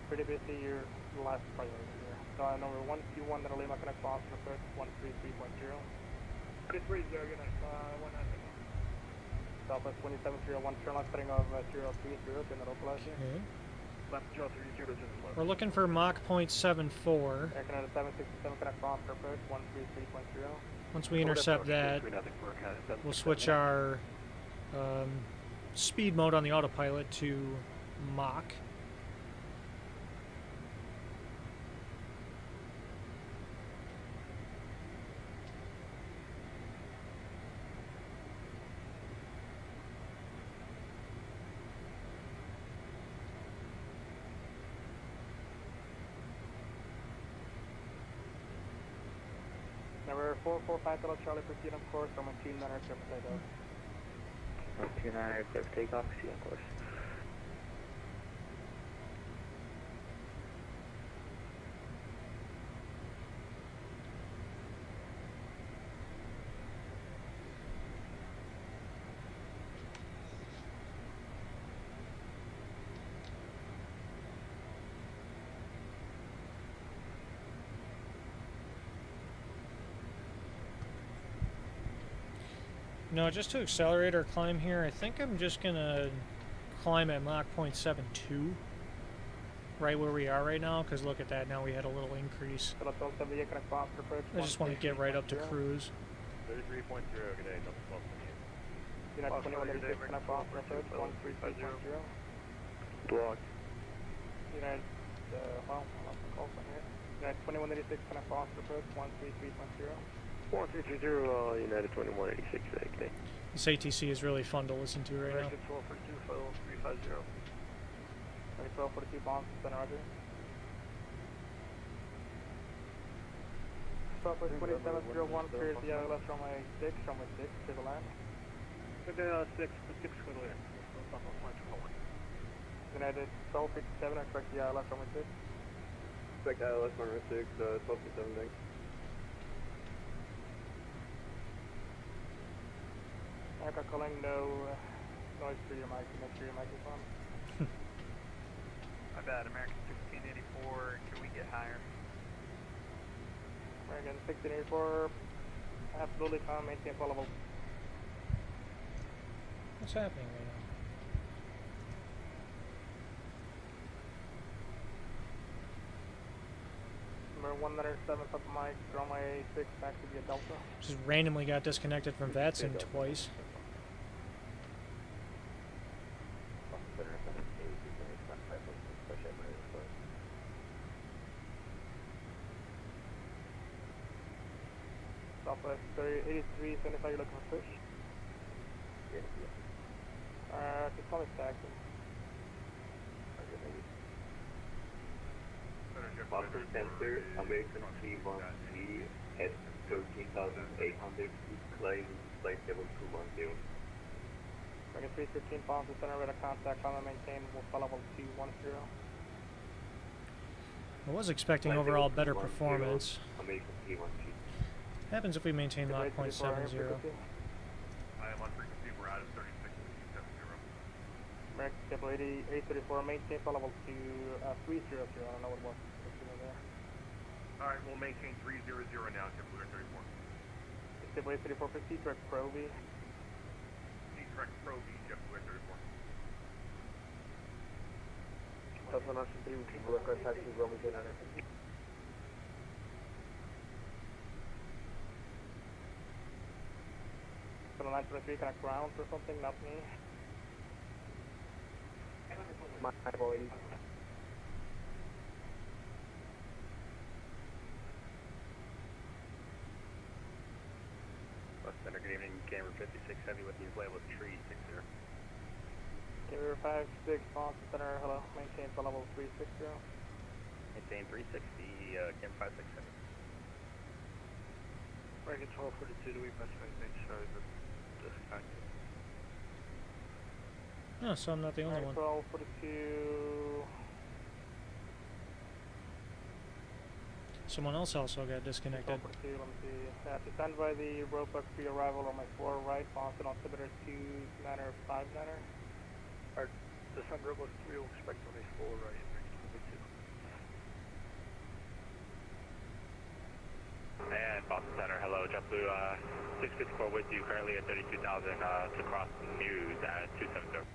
pretty busy, you're the last priority here. Number 121 that'll leave my connect box for first 133.0. This reads Jargon at 190. Southwest 2701, turn left heading of 030, turn it localize here. Okay. Left 030, just left. We're looking for Mach 0.74. Air Canada 767, connect box for approach 133.0. Once we intercept that, we'll switch our speed mode on the autopilot to Mach. Number 445 Delta Charlie, proceed on course, I'm on 29 aircraft takeoff. 29 aircraft takeoff, proceed on course. No, just to accelerate our climb here, I think I'm just gonna climb at Mach 0.72, right where we are right now, because look at that, now we had a little increase. I just want to get right up to cruise. 33.0, good day, double plus United 2186, connect box for approach 133.0. Block. United, well, I'll have to call from here. United 2186, connect box for approach 133.0. 1320, United 2186, okay. This ATC is really fun to listen to right now. American 1242, 350. American 1242, bonds, center, roger. 2701, clear the left runway 6, to the land. 6, clear. United 1257, expect the left runway 6. Expect left runway 6, 1257, thanks. Aircraft calling, no noise through your mic, make sure your mic is on. My bad, American 1684, can we get higher? American 1684, absolutely fine, maintain full level. What's happening right now? Number 107, top of mic, runway 6, back to the Delta. Just randomly got disconnected from VATSIM twice. Southwest 83, 75, you're looking for fish? Just call me taxi. Boston Center, American 313 at 13,800, claim flight level 210. American 315, Boston Center, radar contact, climb and maintain, we'll follow level 210. I was expecting Flight overall level better 210, performance. American 313. Happens if we maintain Mach Get ready to deploy, 0.70. frequency. I am on frequency, we're out of 36,270. American Cable 834, maintain full level 300, I don't know what it was. Alright, we'll maintain 300 now, JetBlue 34. Cable 834 for C-Trek Pro V. C-Trek Pro V, JetBlue 34. That's one option 3, we can work our taxi, Roman 900. So 923, connect ground or something, not me. My boy. West Center, good evening, camera 56 heavy with you, label 360. Camera 56, Boston Center, hello, maintain full level 360. Maintain 360, camera 56 heavy. American 1242, do we must make sure that disconnected? Oh, so I'm not the only one. 1242. Someone else also got disconnected. 1242, let me see. To stand by the roadblock pre-arrival on my 4 right, Boston altimeter 29er 59er. Our December roadblock 3 will expect on a 4 right, American 1242. And Boston Center, hello, JetBlue 654 with you, currently at 32,000 to cross news at 270.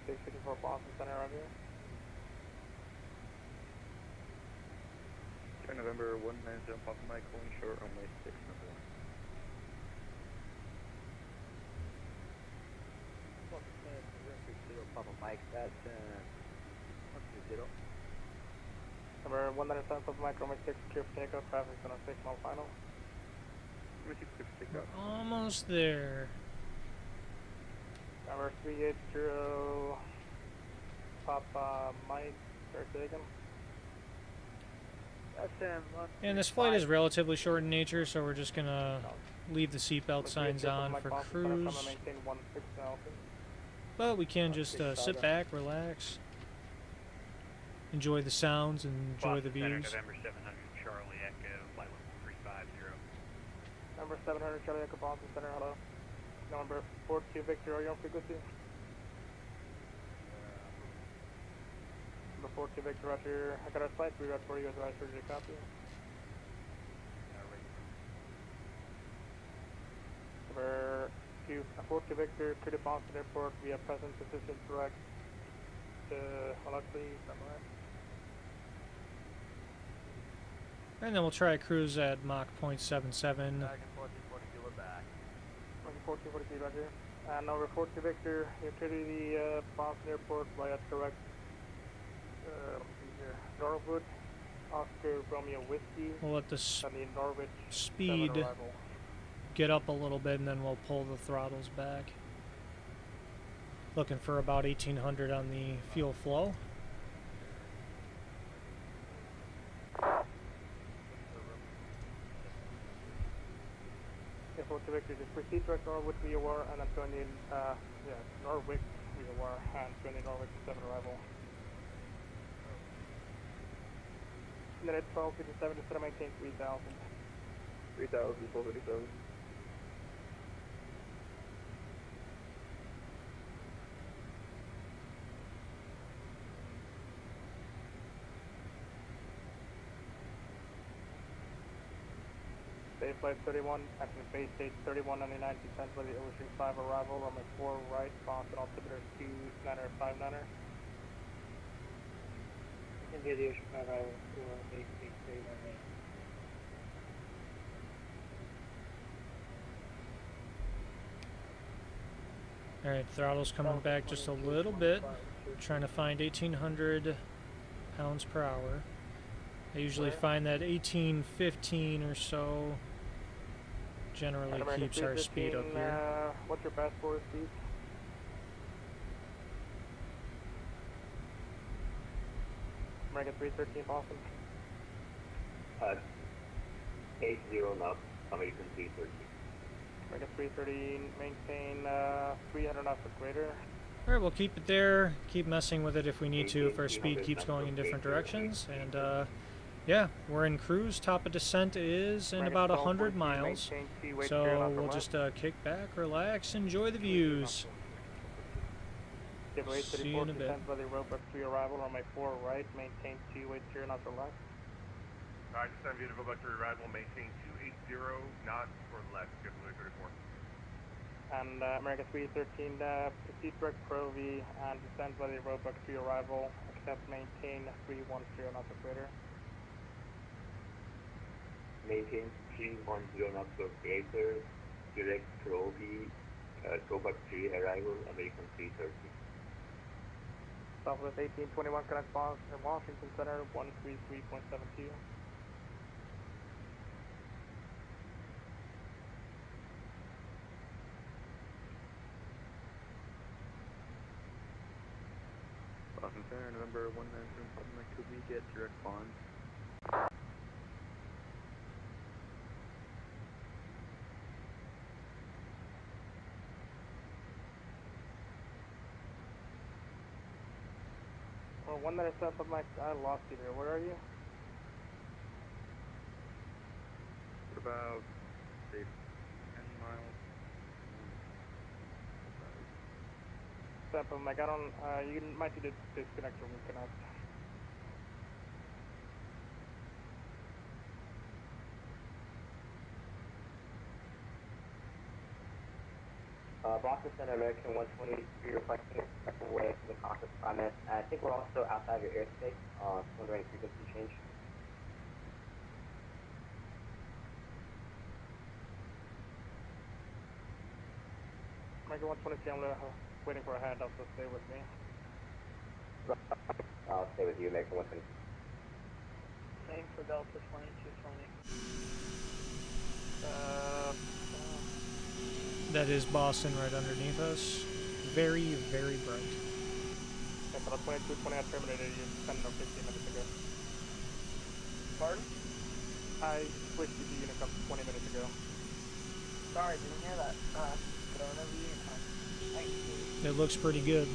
654 Boston Center, right here. November 190, Papa Mike, holding short, runway 6, number 1. Papa Mike, that's 120. Number 197 Papa Mike, runway 6, clear for takeoff, traffic's on a 6-mile final. Almost there. Number 380 Papa Mike, start taking. And this flight is relatively short in nature, so we're just gonna leave the seatbelt signs on for cruise. But we can just sit back, relax, enjoy the sounds, and enjoy the views. November 700 Charlie Echo, flight level 350. Number 700 Charlie Echo, Boston Center, hello. Number 42 Victor, are you on frequency? Number 42 Victor, roger. I got our flight, we got for you, advise for your copy. Number 42 Victor, clear to Boston Airport, we have present assistance direct to Alexi, somewhere. And then we'll try a cruise at Mach 0.77. Back and 1442, we're back. 1443, roger. Number 42 Victor, you're clear to the Boston Airport via direct, let me see here, Norwood, Oscar Romeo Whiskey, We'll let the on the Norwich 7 speed arrival. get up a little bit, and then we'll pull the throttles back. Looking for about 1800 on the fuel flow. Airport to Victor, just proceed direct Norwich VOR and I'm joining, Norwich VOR and joining Norwich 7 arrival. Minute 12:57 to set maintain 3000. 3000, 437. Bay flight 31, after base stage 3199, descent for the Ocean 5 arrival, runway 4 right, Boston altimeter 2959er. India, the Ocean 5 arrival, 48331. Alright, throttle's coming back just a little bit. Trying to find 1800 pounds per hour. I usually find that 1815 or so generally keeps our speed up here. What's your best forward speed? American 313 Boston. 80 knots, American 330. American 313, maintain 300 knots or greater. Alright, we'll keep it there, keep messing with it if we need to, if our speed keeps going in different directions. And yeah, we're in cruise. Top of descent is in about 100 miles. So we'll just kick back, relax, enjoy the views. See you in a bit. By the Roebuck 3 arrival, runway 4 right, maintain 280 knots or left. Alright, descend via the Roebuck 3 arrival, maintain 280 knots or left, good blue 34. And America 313, proceed direct Pro V and descend by the Roebuck 3 arrival, accept maintain 310 knots or greater. Maintain 310 knots or greater, direct Pro V, Roebuck 3 arrival, American 330. Southwest 1821, connect Boston, Washington Center, 133.72. Boston Center, November 197, could we get direct bonds? Well, 1 minute south of my, I lost you there, where are you? What about, say, 10 miles? South of my, I don't, you might need to disconnect or reconnect. Boston Center, American 120, you're requesting a way from the cockpit climate. I think we're also outside of your airspace, wondering frequency change. American 123, I'm waiting for a handoff, so stay with me. I'll stay with you, American 120. Same for Delta 2220. That is Boston right underneath us. Very, very bright. Yeah, for the 2220 I terminated you 10 or 15 minutes ago. Pardon? I switched to the Unicom 20 minutes ago. Sorry, didn't hear that. Go whenever you can. Thank you. It looks pretty good.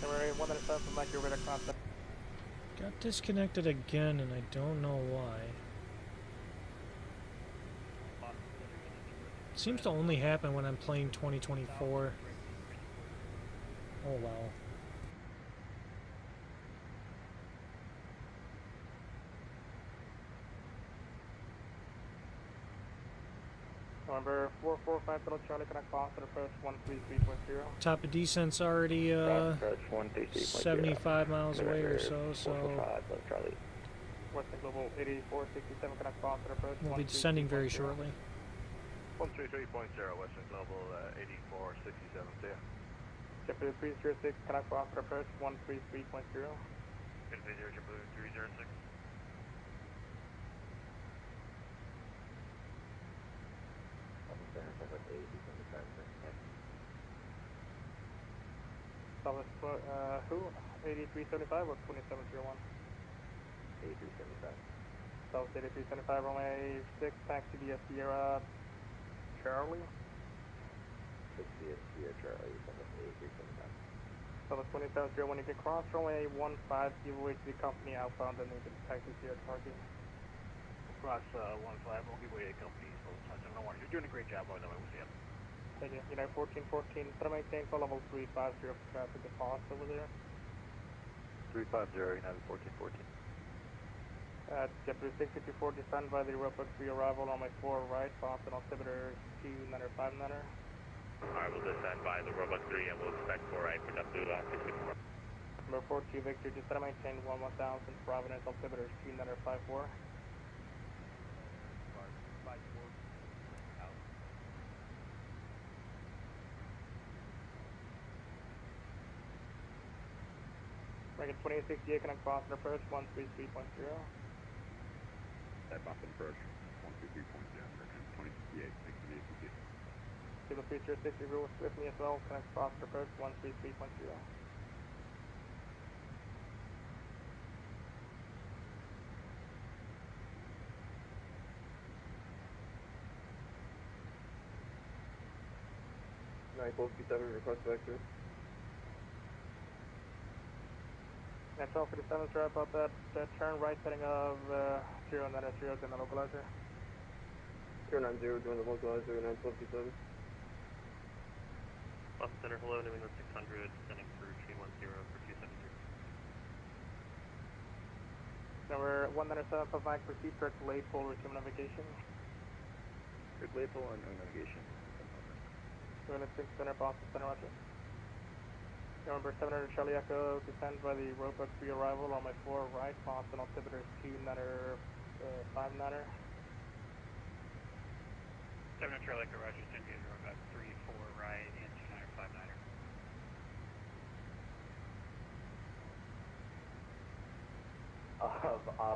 And we're 1 minute south from like your radar contact. Got disconnected again, and I don't know why. Seems to only happen when I'm playing 2024. Oh well. November 445 Little Charlie, connect Boston, approach 133.0. Top of descent's already Approach 133.0. 75 miles away or so, so 445, Little Charlie. Western Global 8467, connect Boston, approach we'll be descending very 133.0. shortly. 133.0, Western Global 8467, clear. JetBlue 306, connect Boston, approach 133.0. Nvidia JetBlue 306. Southwest, who? 8375 or 2701? 8375. South 8375, runway 6, taxi via Sierra Charlie. 6 via Sierra Charlie, Southwest 8375. Southwest 2701, you can cross runway 15, give away to the company outbound and then taxi Sierra Charlie. Cross 15, we'll give away a company, so I want you're doing a great job, by the way. We'll see you. Thank you. United 1414, set a maintain for level 350 for traffic deposit over there. 350, United 1414. JetBlue 654, descend by the Roebuck 3 arrival on my 4 right, Boston altimeter 2-nutter, 5-nutter. Alright, we'll descend by the Roebuck 3 and we'll expect 4 right for JetBlue 654. Number 42 Victor, descend and maintain 1000, Providence altimeter 2-nutter, 54. American 2868, connect Boston approach 133.0. That Boston approach 123.0, American 2068, thanks for the ACC. Civil feature 60 rules with me as well, connect Boston approach 133.0. Nine 1257, request vector. And 1257, sorry about that. Turn right heading of 0 and then a 0 in the localizer. 090 doing the localizer, 91227. Boston Center, hello, New England 600, sending through 310 for 270. Number 197 Mike, proceed to late pole, resume navigation. Quick late pull and no navigation. New England 6 Center, Boston Center, roger. Number 700 Charlie Echo, descend by the Roebuck 3 arrival on my 4 right, Boston altimeter 2-nutter, 5-nutter. 700 Charlie Echo, roger, send you Roebuck 3, 4 right, and 2-nutter, 5-nutter.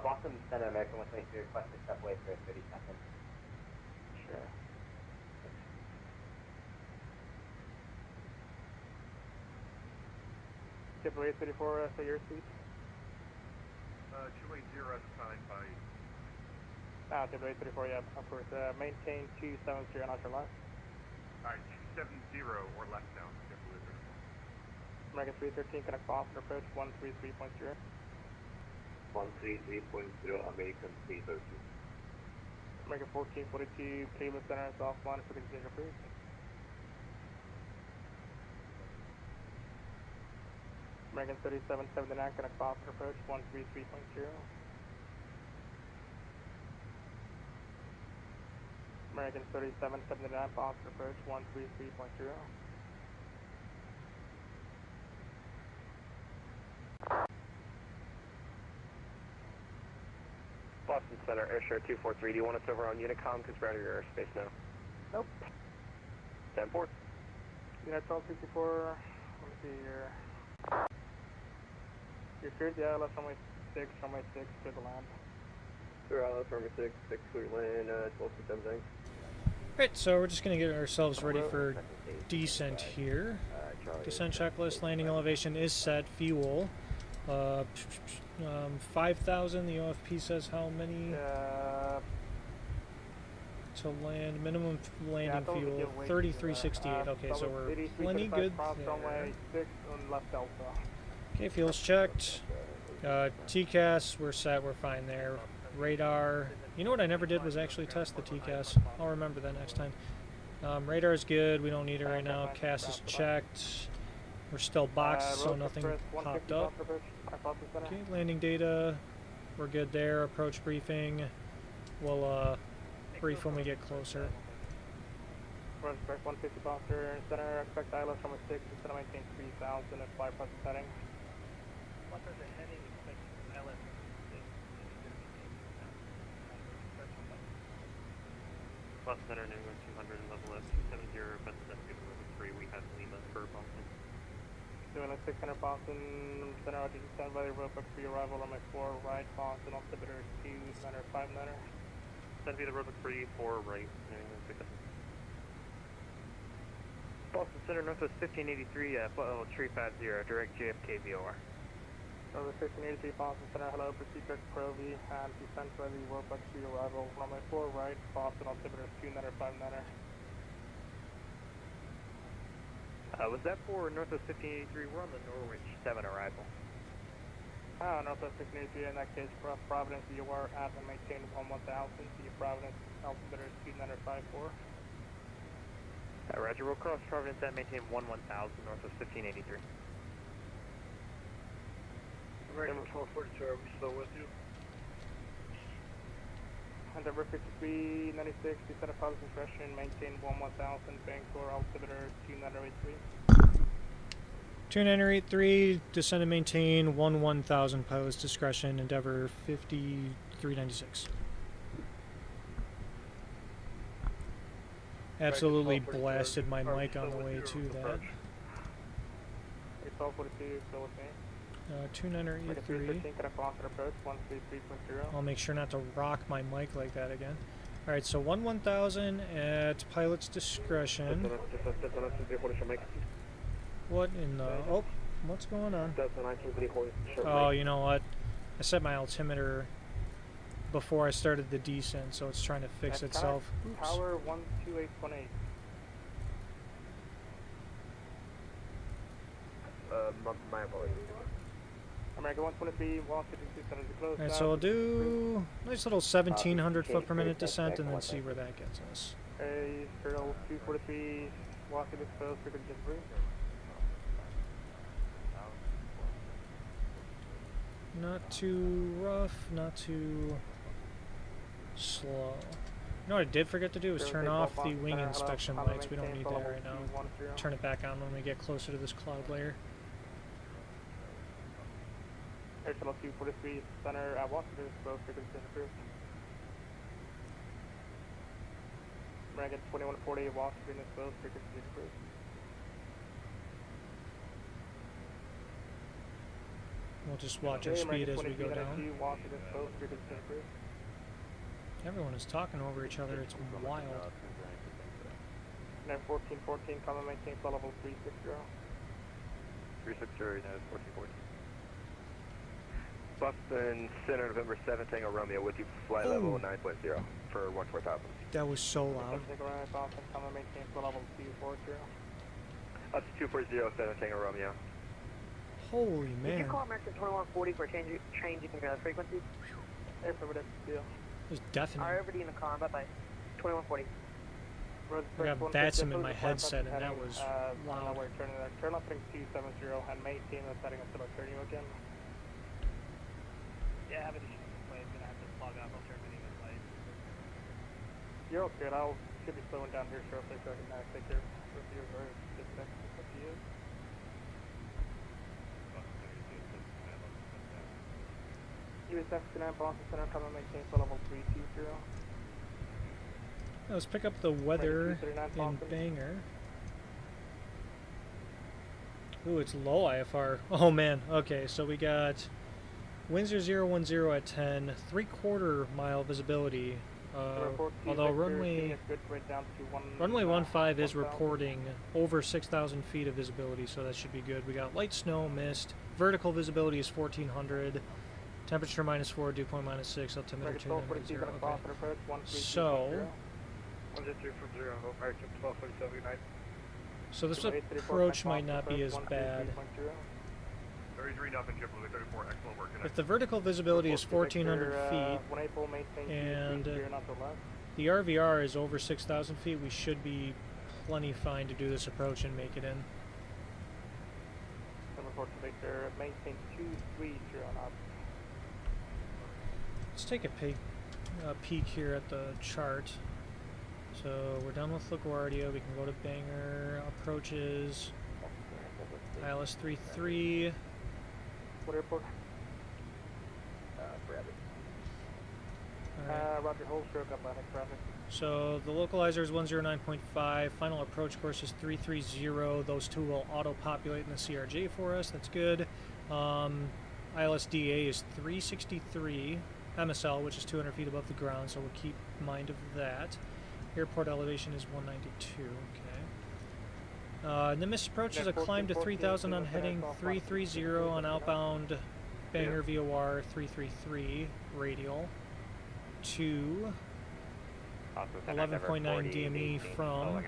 Boston Center, American 123, request to step away for 30 seconds. Sure. JetBlue 834, so your seat. 280 as assigned by... JetBlue 834, yeah, of course. Maintain 270 on your left. Alright, 270 or left down, JetBlue 34. American 313, connect Boston approach 133.0. 133.0, American 313. American 1442, Cleveland Center is offline for the decision approved. American 3779, connect Boston approach 133.0. American 3779, Boston approach 133.0. Boston Center, Airshare 243, do you want us over on Unicom because we're out of your airspace now? Nope. 10-4. Unit 1264, let me see here. You're cleared, yeah, left runway 6, clear the land. Sure, left runway 6, clear land, 1227, thanks. Right, so we're just going to get ourselves ready for descent here. Descent checklist, landing elevation is set, fuel. 5,000, the OFP says how many to land, minimum landing fuel, 3368, okay, so we're plenty good there. 6 on left delta. Okay, fuel's checked. TCAS, we're set, we're fine there. Radar, you know what I never did was actually test the TCAS. I'll remember that next time. Radar is good, we don't need it right now. CAS is checked. We're still boxed, so nothing popped up. Okay, landing data, we're good there. Approach briefing, we'll brief when we get closer. Respect 150 Foster, center, expect ILS from a 6, center maintain 3000 at 5% setting. What are the heading expect ILS Boston Center, New England 200, level S 270, but that's good for 3, we have Lima for Boston. Civilian 600 Boston, center altitude stand by the roadblock for your arrival on my 4 right, Boston altimeter 290, 590. Send via the roadbook 3, 4 right, and 6. Boston Center, Northwest 1583, 350, direct JF-KBGR. Northwest 1583, Boston Center, hello, proceed back to Pro V, and descend by the roadblock for your arrival on my 4 right, Boston altimeter 290, 590. Was that for Northwest 1583? We're on the Norwich 7 arrival. Northwest 1583, in that case, Providence, you are at and maintain 1000, the Providence altimeter 29054. Roger, we'll cross Providence and maintain 1000, Northwest 1583. American 1242, are we still with you? Endeavor 5396, descend at pilot discretion, maintain 1000, Bangor altimeter 2983. 2983, descend and maintain 1000, pilot's discretion, Endeavor 5396. Absolutely blasted my mic on the way to that. 1242, still with me. 2983. I'll make sure not to rock my mic like that again. Alright, so 1000 at pilot's discretion. What in the... Oh, what's going on? Oh, you know what? I set my altimeter before I started the descent, so it's trying to fix itself. Oops. Tower 12818. My apologies. American 123, walk to the center to close. Alright, so I'll do nice little 1700 foot per minute descent and then see where that gets us. Hey, Turtle 243, walk to the close, we're going to get through. Not too rough, not too slow. You know what I did forget to do is turn off the wing inspection lights. We don't need that right now. Turn it back on when we get closer to this cloud layer. Air Shuttle 243, center, walk to the close, we're going to get through. American 2140, walk to the close, we're going to get through. We'll just watch our speed as we go down. Everyone is talking over each other. It's wild. 1414, come and maintain flight level 360. 360, 1414. Boston Center, November 7, Tango Romeo, with you, flight level 9.0 for 14,000. That was so loud. Boston, come and maintain flight level 240. Up to 240, Tango Romeo. Holy man. Did you call American 2140 for changing frequency? Affirmative, deal. It was deafening. Alright, over to Unicorn, bye-bye. 2140. I got VATSIM in my headset and that was loud. Turn left heading 270 and maintain the setting until I turn you again. Yeah, I have an issue with the plane. I'm gonna have to log off. I'll turn it in light. You're okay. I'll should be slowing down here shortly so I can take your review or disconnect with you. US 69 Boston Center, come and maintain flight level 320. Let's pick up the weather in Bangor. Ooh, it's low IFR. Oh man. Okay, so we got Windsor 010 at 10, 3/4 mile visibility. Although runway 15 is reporting over 6,000 feet of visibility, so that should be good. We got light snow, mist. Vertical visibility is 1400. Temperature -4, dew point -6, altimeter 290. Okay. So this approach might not be as bad. If the vertical visibility is 1,400 feet and the RVR is over 6,000 feet, we should be plenty fine to do this approach and make it in. Let's take a peek here at the chart. So we're done with LaGuardia. We can go to Bangor. Approaches. ILS 33. What airport? Bradley. Roger, hold stroke up Atlantic traffic. So the localizer is 109.5. Final approach course is 330. Those two will auto-populate in the CRJ for us. That's good. ILSDA is 363. MSL, which is 200 feet above the ground, so we'll keep mind of that. Airport elevation is 192. Okay. And the missed approach is a climb to 3,000 on heading 330 on outbound Bangor VOR 333 radial to 11.9 DME from,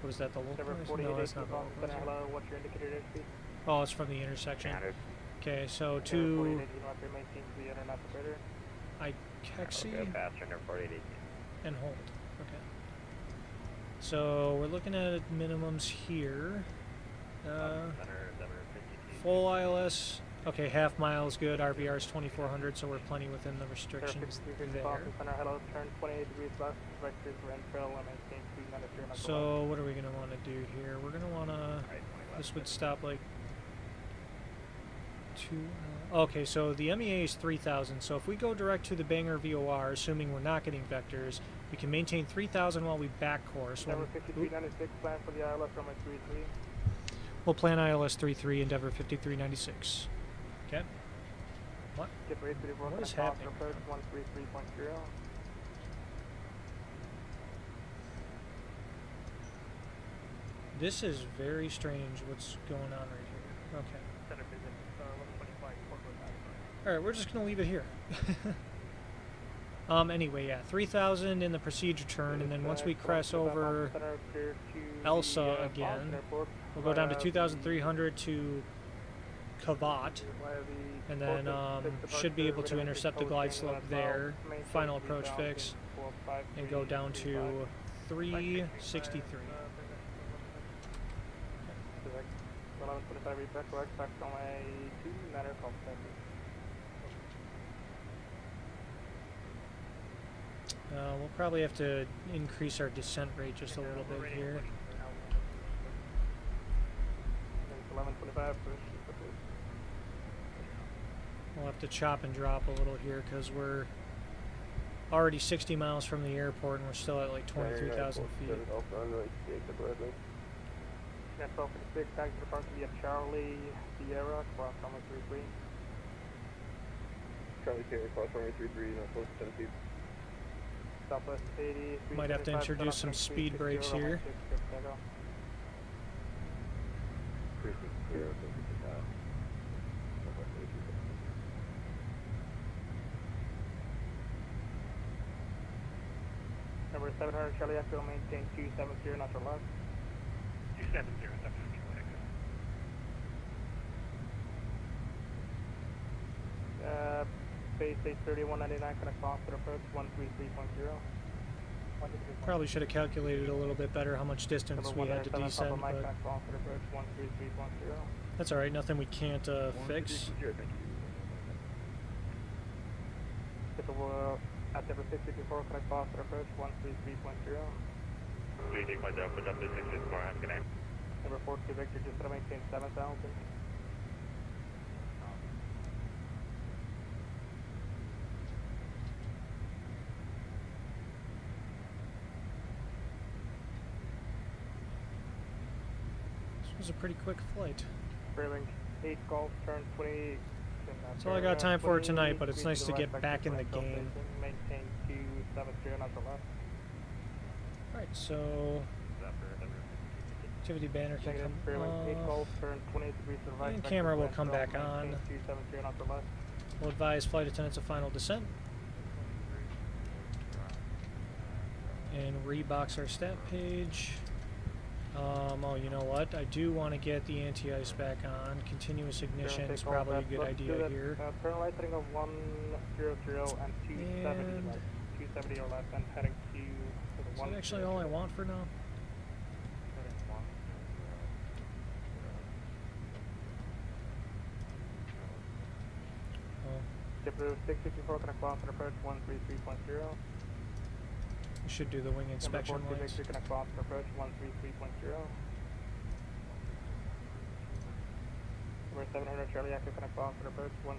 what is that, the local? No, that's not the local. Hello, what's your indicated airspeed? Oh, it's from the intersection. Okay, so to Ikexi and hold. Okay. So we're looking at minimums here. Full ILS. Okay, half mile is good. RVR is 2400, so we're plenty within the restrictions there. So what are we going to want to do here? We're going to want to... This would stop like... Okay, so the MEA is 3,000. So if we go direct to the Bangor VOR, assuming we're not getting vectors, we can maintain 3,000 while we back course. Endeavor 5396, plan for the ILS runway 33. We'll plan ILS 33, Endeavor 5396. Okay. What? What is happening? Approach 133.0. This is very strange what's going on right here. Okay. Alright, we're just going to leave it here. Anyway, yeah, 3,000 in the procedure turn, and then once we crest over Elsa again, we'll go down to 2,300 to Kavat, and then should be able to intercept the glide slope there, final approach fix, and go down to 363. We'll probably have to increase our descent rate just a little bit here. We'll have to chop and drop a little here because we're already 60 miles from the airport and we're still at like 23,000 feet. That's all for the big tag to the park via Charlie Sierra, cross runway 33. Charlie Sierra, cross runway 33, not close to 10 feet. Southwest 80. Might have to introduce some speed brakes here. Number 700 Charlie Echo, maintain 270 knots or less. 270, 700 Charlie Echo. Base 831.99, connect off to approach 133.0. Probably should have calculated a little bit better how much distance we had to descend, but that's alright, nothing we can't fix. At number 654, connect off to approach 133.0. 3.0, put up to 664, have a good night. Number 42 Victor, just going to maintain 7,000. This was a pretty quick flight. Trailing 8 Golf, turn 20. That's all I got time for tonight, but it's nice to get back in the game. Maintain 270 knots or less. Alright, so activity banner can come off, and camera will come back on. We'll advise flight attendants of final descent, and rebox our stat page. Oh, you know what? I do want to get the anti-ice back on. Continuous ignition is probably a good idea here. Turn right heading of 100 and 270 left. 270 or less, and heading to is that actually all I want for now? Skipper 654, connect off and approach 133.0. We should do the wing inspection lights. Connect off and approach 133.0. Number 700 Charlie Echo, connect off and approach 133.0.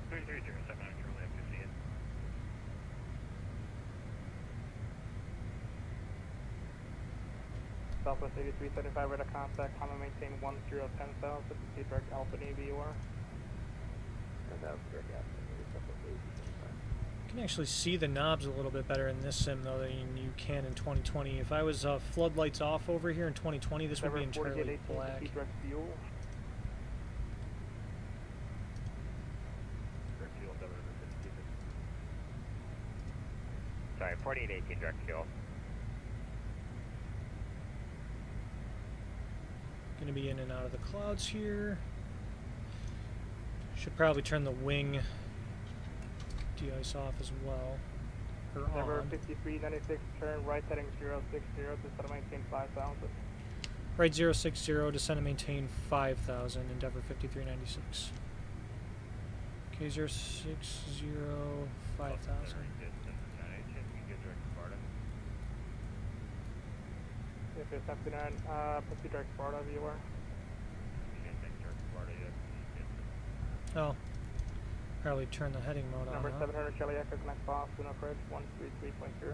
330, 700 Charlie Echo, see it. Southwest 8375 radar contact, Honda maintain 1010,000, proceed direct Alpha Navy UR. And that was direct after. You can actually see the knobs a little bit better in this sim though than you can in 2020. If I was floodlights off over here in 2020, this would be entirely black. Proceed direct fuel. Direct fuel, Endeavor 52. Sorry, 4818 direct fuel. Going to be in and out of the clouds here. Should probably turn the wing de-ice off as well. Or Number on. 5396, turn right heading 060, descend and maintain 5,000. Right 060, descend and maintain 5,000, Endeavor 5396. Okay, 060, 5,000. If it's 79, proceed direct Sparta viewer. Oh. Probably turn the heading mode on. Number Huh? 700 Charlie Echo connect Boston, approach 133.0.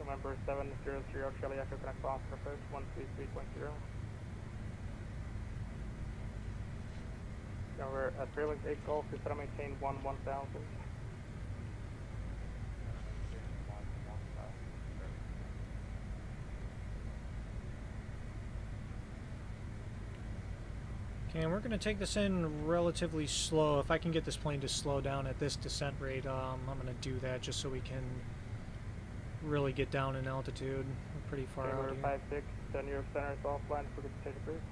Number 700 Charlie Echo connect Boston, approach 133.0. Number 318 Golf, descend and maintain 1000. Okay, and we're going to take this in relatively slow. If I can get this plane to slow down at this descent rate, I'm going to do that just so we can really get down in altitude. We're pretty far out here. 56, 10 Europe Center is offline, so we can take a break.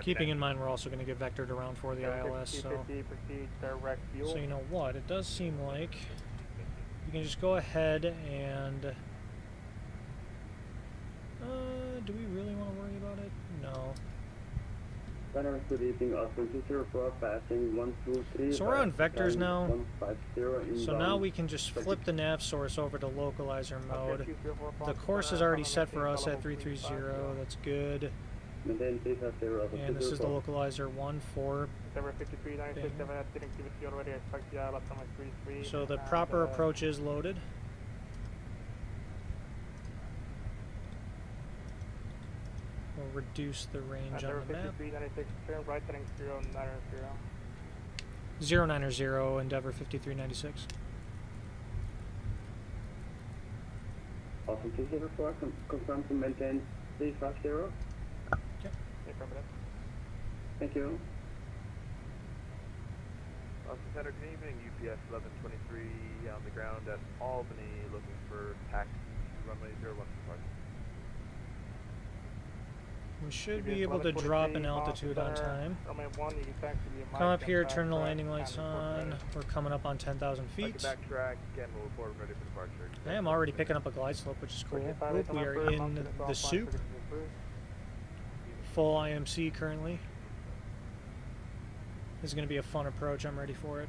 Keeping in mind we're also going to get vectored around for the ILS, so you know what, it does seem like you can just go ahead and do we really want to worry about it? No. So we're on vectors now, so now we can just flip the nav source over to localizer mode. The course is already set for us at 330, that's good. And this is the localizer 1-4. So the proper approach is loaded. We'll reduce the range on the map. 090, Endeavor 5396. Awesome, 204, confirm to maintain 350. Yep. Thank you. Austin Center, good evening. UPS 1123 on the ground at Albany, looking for taxi runway 01 departure. We should be able to drop in altitude on time. Come up here, turn the landing lights on. We're coming up on 10,000 feet. Backtrack, again, we'll report ready for departure. I am already picking up a glide slope, which is cool. Oop, we are in the soup. Full IMC currently. This is going to be a fun approach. I'm ready for it.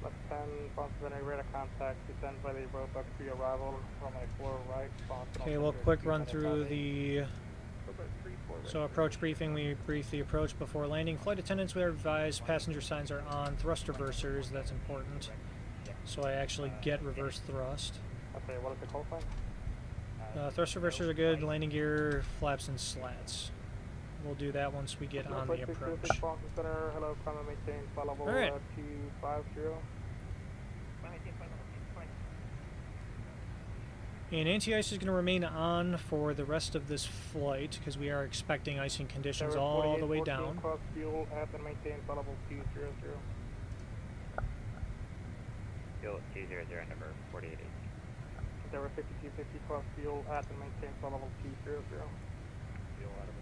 Left 10, Boston radar contact, descend by the roadblock pre-arrival, runway 4 right, Boston. Okay, we'll quick run through the... So approach briefing, we brief the approach before landing. Flight attendants were advised passenger signs are on. Thrust reversers, that's important. So I actually get reverse thrust. Okay, what is the call sign? Thrust reversers are good, landing gear, flaps and slats. We'll do that once we get on the approach. Hello, climate maintain, flight level 250. And anti-ice is going to remain on for the rest of this flight because we are expecting icing conditions all the way down. Cross fuel, app and maintain flight level 200. Fuel 200, number 48. Endeavor 5250 cross fuel, app and maintain flight level 200. Fuel out of the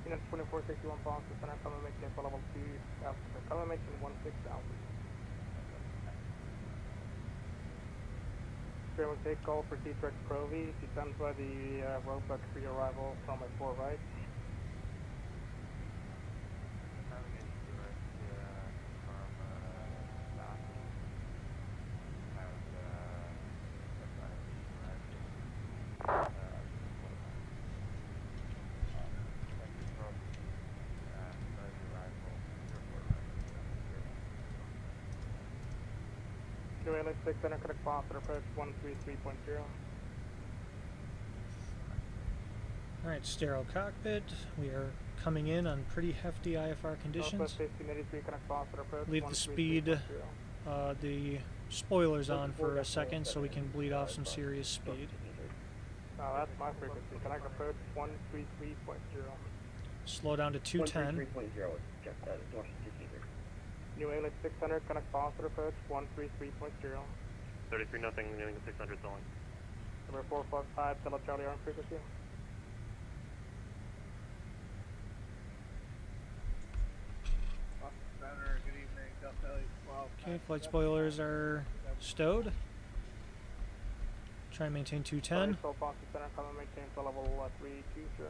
Unit 2461 Boston Center, come maintain for level 2, come maintain 16,000. Trailing take call, proceed direct Provy, descend by the roadblock pre-arrival, runway 4 right. New England 600, connect Boston, approach 133.0. Alright, sterile cockpit. We are coming in on pretty hefty IFR conditions. Northwest 1583, connect Boston, approach Leave the speed, the spoilers on for a second so we can bleed off some serious speed. No, that's my frequency. Connect approach 133.0. Slow down to 210. 133.0, check that, north 1500. New England 600, connect Boston, approach 133.0. 33 nothing, New England 600 calling. Number 455, tell Charlie on frequency. Good evening, Delta 12. Okay, flight spoilers are stowed. Try and maintain 210. So Boston Center, come and maintain to level 320.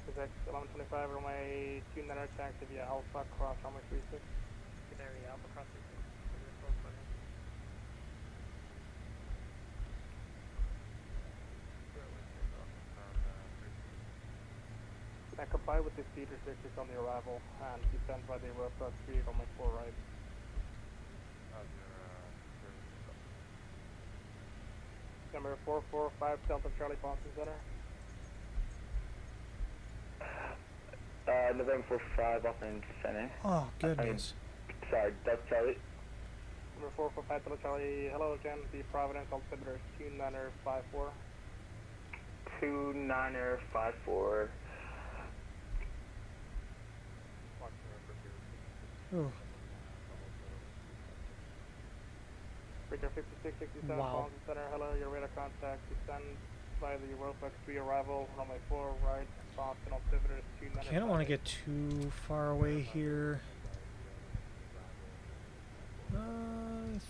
Physics 1125, runway 29 taxi via Alpha, cross runway 36. Canary Alpha, cross 36. And comply with the speed restrictions on the arrival and descend by the roadblock 3 on my 4 right. Number 445, Delta Charlie, Boston Center. November 45, Boston Center. Oh, goodness. Sorry, Delta Charlie. Number 445, Delta Charlie, hello again, the Providence altimeter 2954. 2954. Ooh. Breaker 5667, Wow. Boston Center, hello, your radar contact, descend by the roadblock 3 arrival, runway 4 right, Boston altimeter 2954. Okay, I don't want to get too far away here.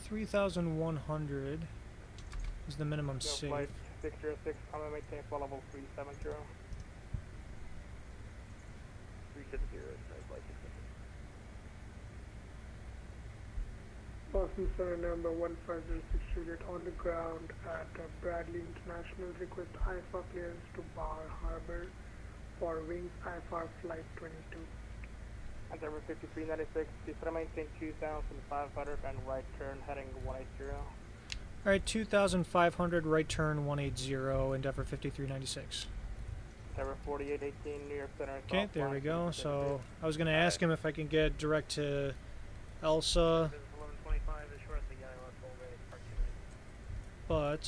3,100 is the minimum safe. Flight 606, come and maintain flow level 370. 370, flight 670. Boston Center number 1506 Juliet on the ground at Bradley International. Request IFR clearance to Bar Harbor for wings IFR flight 22. And number 5396, descend maintain 2500 and right turn heading 180. Alright, 2,500, right turn 180, Endeavor 5396. Number 4818, New York Center. Okay, there we go. So I was going to ask him if I can get direct to Elsa, but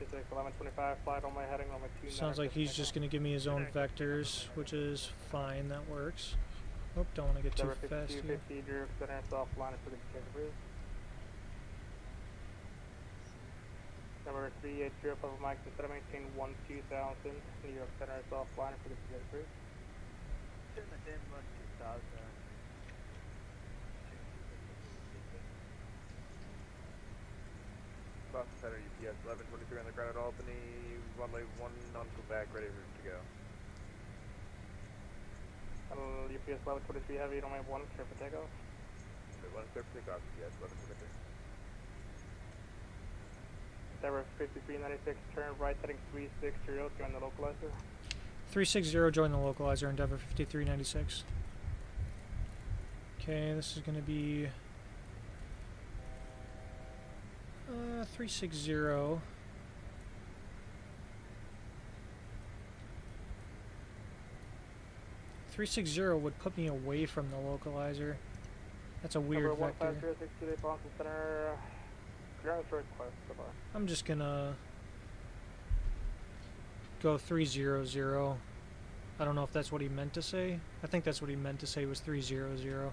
Physics 1125, flight on my heading on my 2. sounds like he's just going to give me his own vectors, which is fine. That works. Oh, don't want to get too Number fast here. 5250, New York Center, soft line for the breeze. Number 380, Papa Mike, instead of maintain 12000, New York Center, soft line for the breeze. Within 12000. Boston Center, UPS 1123 on the ground at Albany, runway 1 on Quebec, ready to go. UPS 1123 heavy, runway 1, clear for takeoff. 1 clear for takeoff, UPS 1123. Endeavor 5396, turn right heading 360, join the localizer. 360, join the localizer, Endeavor 5396. Okay, this is going to be 360. 360 would put me away from the localizer. That's a weird Number vector. 15062, Boston Center, ground request, goodbye. I'm just gonna go 300. I don't know if that's what he meant to say. I think that's what he meant to say was 300.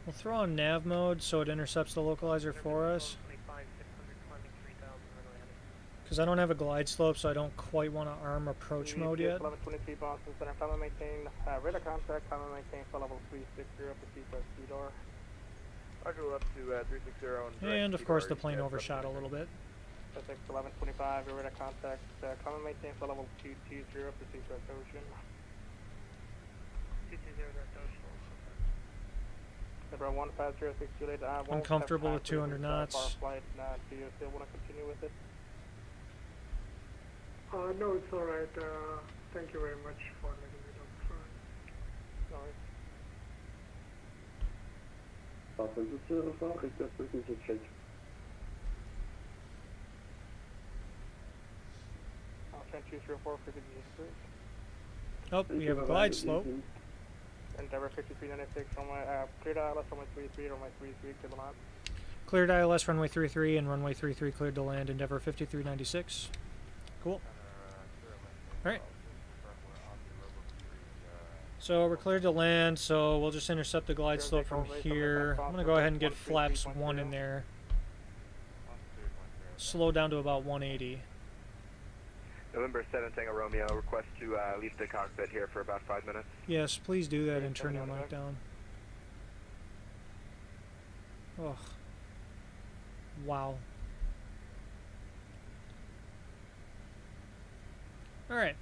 We'll throw on nav mode so it intercepts the localizer for us. Because I don't have a glide slope, so I don't quite want to arm approach mode yet. 1123 Boston Center, come and maintain radar contact, come and maintain for level 360, proceed by speedor. Roger, up to 360 And of course the plane overshot a little bit. SX 1125, you're ready to contact, come and maintain flight level 220, proceed to Ocean. 220 Ocean. Number 15062 Juliet, I won't Uncomfortable have with time 200 for knots. Far flight, do you still want to continue with it? No, it's alright. Thank you very much for letting me know front. No worries. I'll send 234 for the Oh, we have a glide slope. Endeavor 5396, runway, cleared ILS, runway 33, runway 33, clear the land. Cleared ILS, runway 33, and runway 33 cleared to land. Endeavor 5396. Cool. Alright. So we're cleared to land, so we'll just intercept the glide slope from here. I'm going to go ahead and get flaps 1 in there. Slow down to about 180. November 7 Tango Romeo, request to leave the cockpit here for about 5 minutes. Yes, please do that and turn your mic down. Oh. Wow. Alright.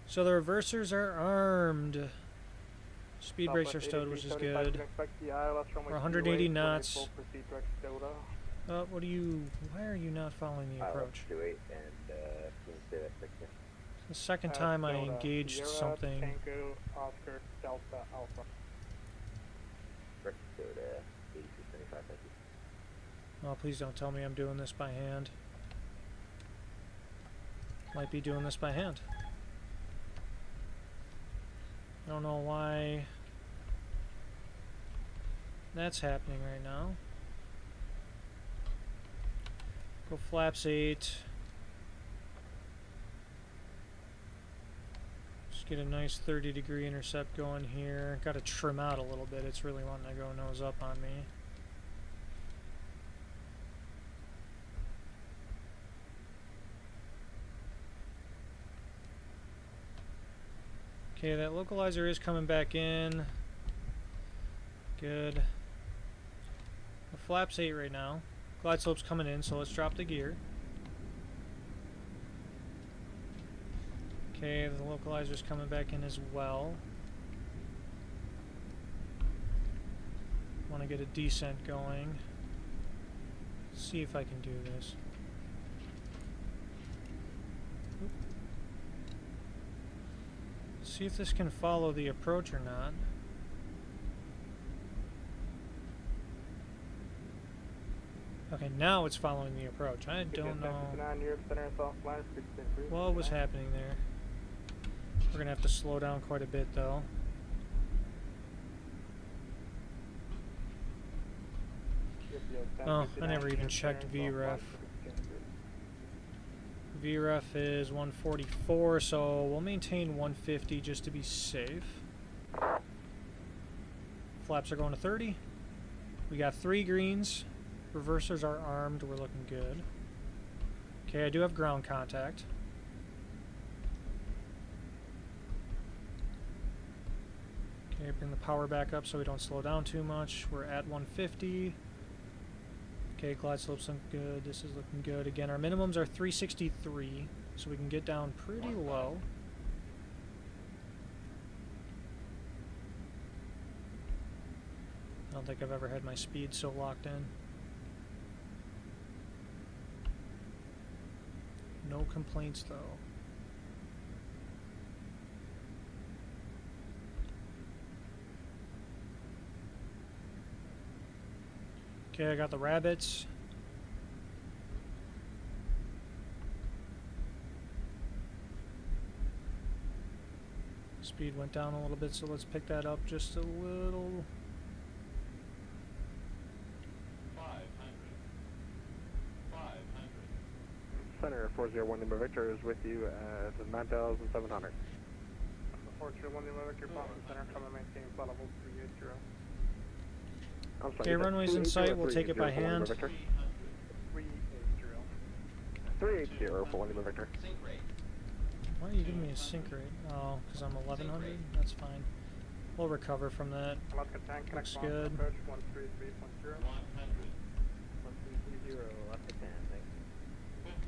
So the reversers are armed. Speed brakes are stowed, which is good. We're 180 knots. What are you... Why are you not following the approach? The second time I engaged something. Tango, Oscar, Delta, Alpha. Oh, please don't tell me I'm doing this by hand. Might be doing this by hand. I don't know why that's happening right now. Go flaps 8. Just get a nice 30-degree intercept going here. Got to trim out a little bit. It's really wanting to go nose up on me. Okay, that localizer is coming back in. Good. The flaps 8 right now. Glide slope's coming in, so let's drop the gear. Okay, the localizer's coming back in as well. Want to get a descent going. Let's see if I can do this. Oop. See if this can follow the approach or not. Okay, now it's following the approach. I don't know what was happening there. We're going to have to slow down quite a bit, though. Oh, I never even checked VREF. VREF is 144, so we'll maintain 150 just to be safe. Flaps are going to 30. We got 3 greens. Reversers are armed. We're looking good. Okay, I do have ground contact. Okay, bring the power back up so we don't slow down too much. We're at 150. Okay, glide slope's looking good. This is looking good. Again, our minimums are 363, so we can get down pretty low. I don't think I've ever had my speed so locked in. No complaints, though. Okay, I got the rabbits. Speed went down a little bit, so let's pick that up just a little. 500. Center 401 Lima Victor is with you at 9,700. 401 Lima Victor, Boston Center, come and maintain flight level 380. Okay, runway's in sight. We'll take it by hand. 380 for Lima Victor. Why are you giving me a sync rate? Oh, because I'm 1100? That's fine. We'll recover from that. Looks good. left again, thanks.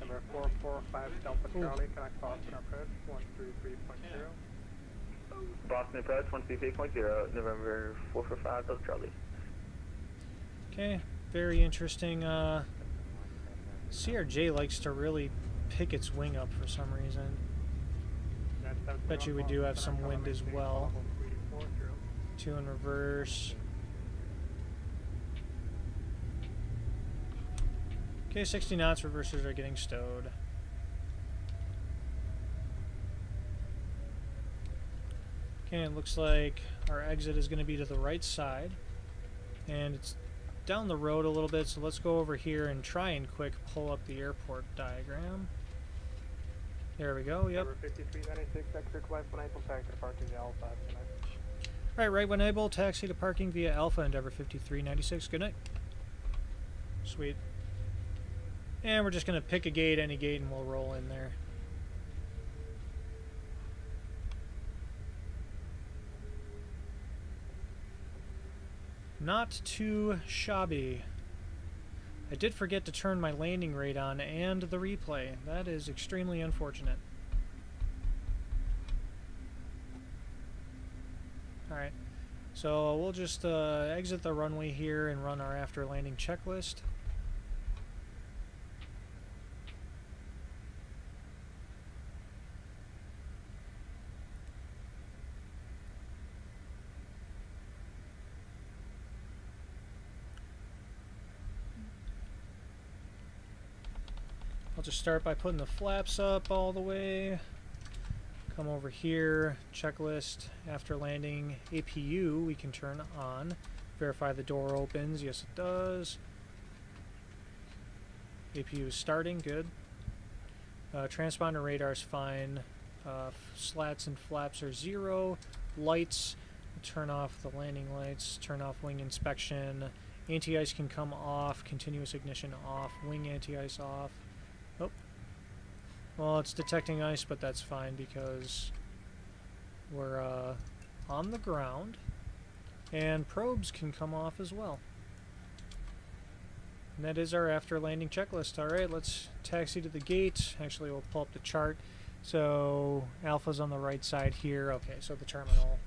Number 445 Delta Charlie, connect Boston approach, 133.0. Boston approach, 133.0, November 445 Delta Charlie. Okay, very interesting. CRJ likes to really pick its wing up for some reason. Bet you we do have some wind as well. 2 in reverse. Okay, 60 knots, reversers are getting stowed. Okay, it looks like our exit is going to be to the right side. And it's down the road a little bit, so let's go over here and try and quick pull up the airport diagram. There we go, yep. Number 5396, exit right when able, taxi to parking the Alpha. Alright, right when able, taxi to parking via Alpha, Endeavor 5396. Good night. Sweet. And we're just going to pick a gate, any gate, and we'll roll in there. Not too shabby. I did forget to turn my landing rate on and the replay. That is extremely unfortunate. Alright, so we'll just exit the runway here and run our after landing checklist. I'll just start by putting the flaps up all the way. Come over here, checklist, after landing APU we can turn on. Verify the door opens, yes it does. APU is starting, good. Transponder radar is fine. Slats and flaps are 0. Lights, turn off the landing lights, turn off wing inspection. Anti-ice can come off, continuous ignition off, wing anti-ice off. Oh. Well, it's detecting ice, but that's fine because we're on the ground. And probes can come off as well. And that is our after landing checklist. Alright, let's taxi to the gate. Actually, we'll pull up the chart. So, Alpha's on the right side here. Okay, so the terminal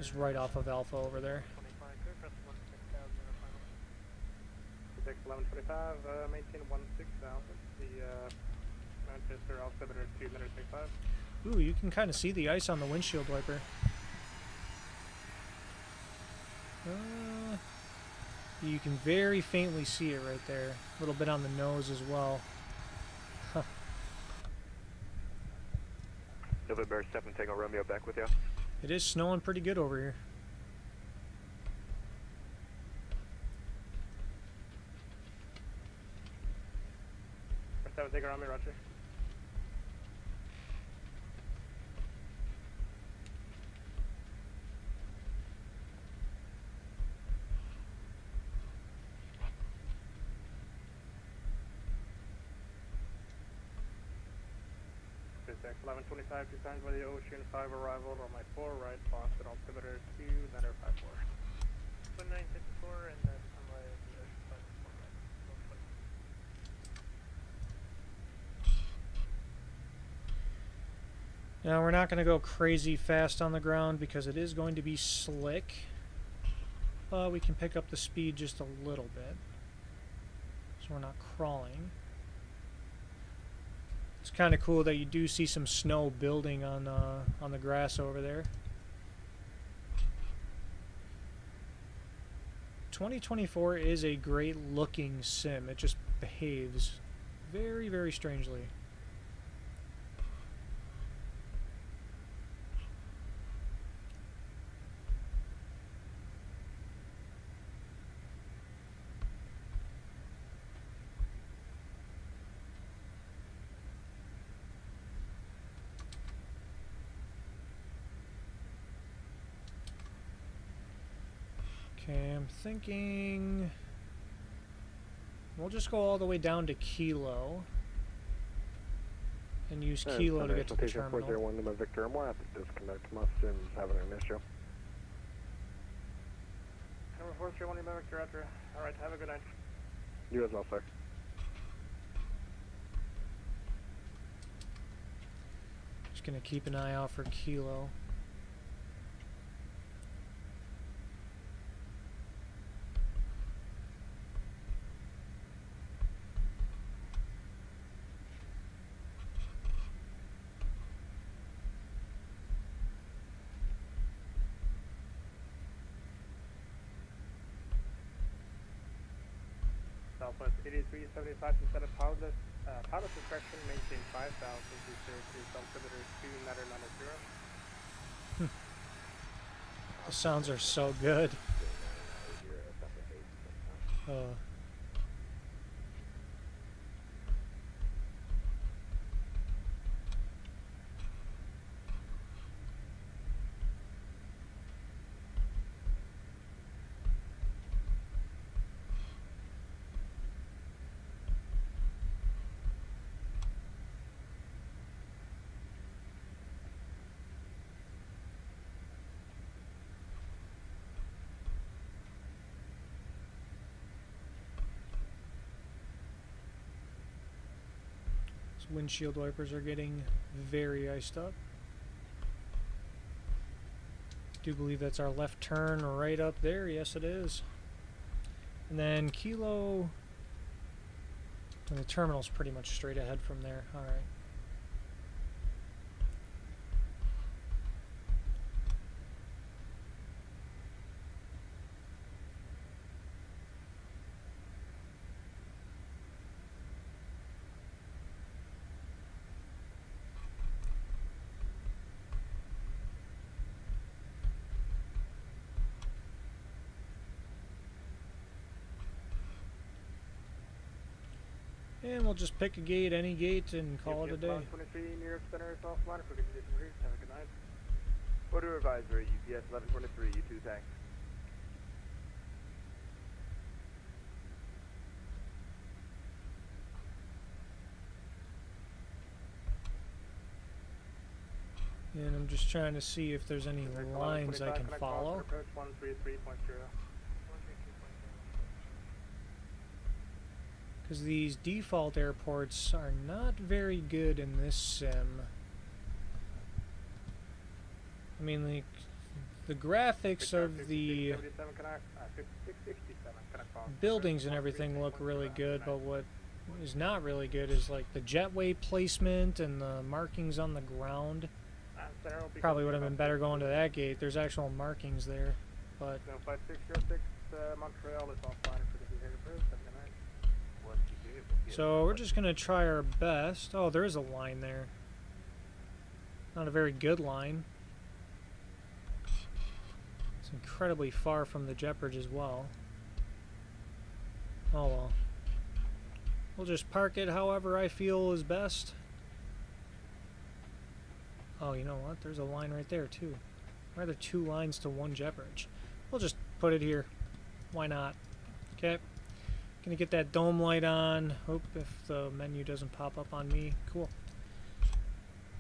is right off of Alpha over there. 1125, maintain 16,000. The Manchester altimeter 265. Ooh, you can kind of see the ice on the windshield wiper. You can very faintly see it right there. A little bit on the nose as well. Huh. November 7 Tango Romeo back with you. It is snowing pretty good over here. That was Tango Romeo, roger. Six 1125, designed by the Ocean 5 arrival on my 4 right, Boston altimeter 2, Nutter 54. 1954 and then runway the Ocean 5 right. Now we're not going to go crazy fast on the ground because it is going to be slick. But we can pick up the speed just a little bit. So we're not crawling. It's kind of cool that you do see some snow building on the grass over there. 2024 is a great looking sim. It just behaves very, very strangely. Okay, I'm thinking we'll just go all the way down to Kilo and use Kilo to get to the terminal. 401 Lima Victor, I'm going to have to disconnect. My sim's having an issue. Number Sure, 1 November, Director. Alright, have a good night. You as well, sir. Just gonna keep an eye out for Kilo. Southwest 8375 to set a pilot suppression, maintain 5,000 to Syracuse, altimeter 2990. The sounds are so good. Windshield wipers are getting very iced up. Do believe that's our left turn right up there. Yes, it is. And then Kilo, and the terminal's pretty much straight ahead from there. All right. And we'll just pick a gate, any gate, and call it a day. 23 New York Center is offline for good condition breeze. Have a good night. Order advisory, UPS 1123, U2 thanks. And I'm just trying to see if there's any lines I can follow. Approach 133.0. Because these default airports are not very good in this sim. I mean, like, the graphics of the buildings and everything look really good, but what is not really good is like the jetway placement and the markings on the ground. Probably would have been better going to that gate. There's actual markings there, but. 5606 Montreal is offline for the behavior proof. So we're just gonna try our best. Oh, there is a line there. Not a very good line. It's incredibly far from the jet bridge as well. Oh well. We'll just park it however I feel is best. Oh, you know what? There's a line right there too. Why are there two lines to one jet bridge? We'll just put it here. Why not? Okay. Gonna get that dome light on. Hope if the menu doesn't pop up on me. Cool.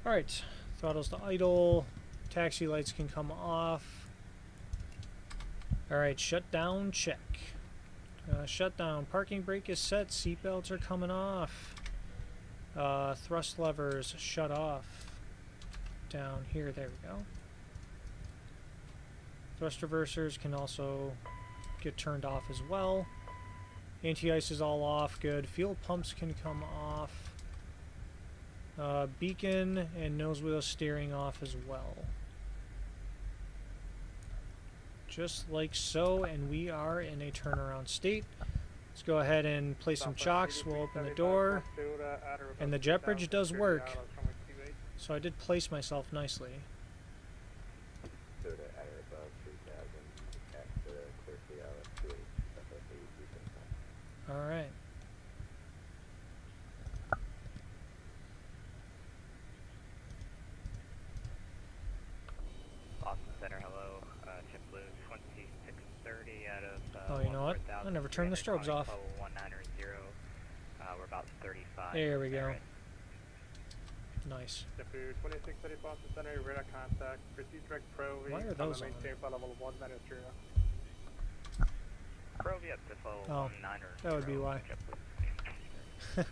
Alright. Throttles to idle. Taxi lights can come off. Alright, shut down, check. Shut down. Parking brake is set. Seatbelts are coming off. Thrust levers shut off. Down here, there we go. Thrust reversers can also get turned off as well. Anti-ice is all off, good. Fuel pumps can come off. Beacon and nose wheel steering off as well. Just like so, and we are in a turnaround state. Let's go ahead and place some chocks. We'll open the door. And the jet bridge does work. So I did place myself nicely. Alright. Boston Center, hello. JetBlue 2630 out of oh, you know what? I never turned the strobes off. 1990. We're about 35. There we go. Nice. JetBlue 2630 Boston Center, radar contact. Proceed direct pro. Why are those on? Maintain flight level 190. Probably up to flow Oh, 9 or that would be 0, why. JetBlue.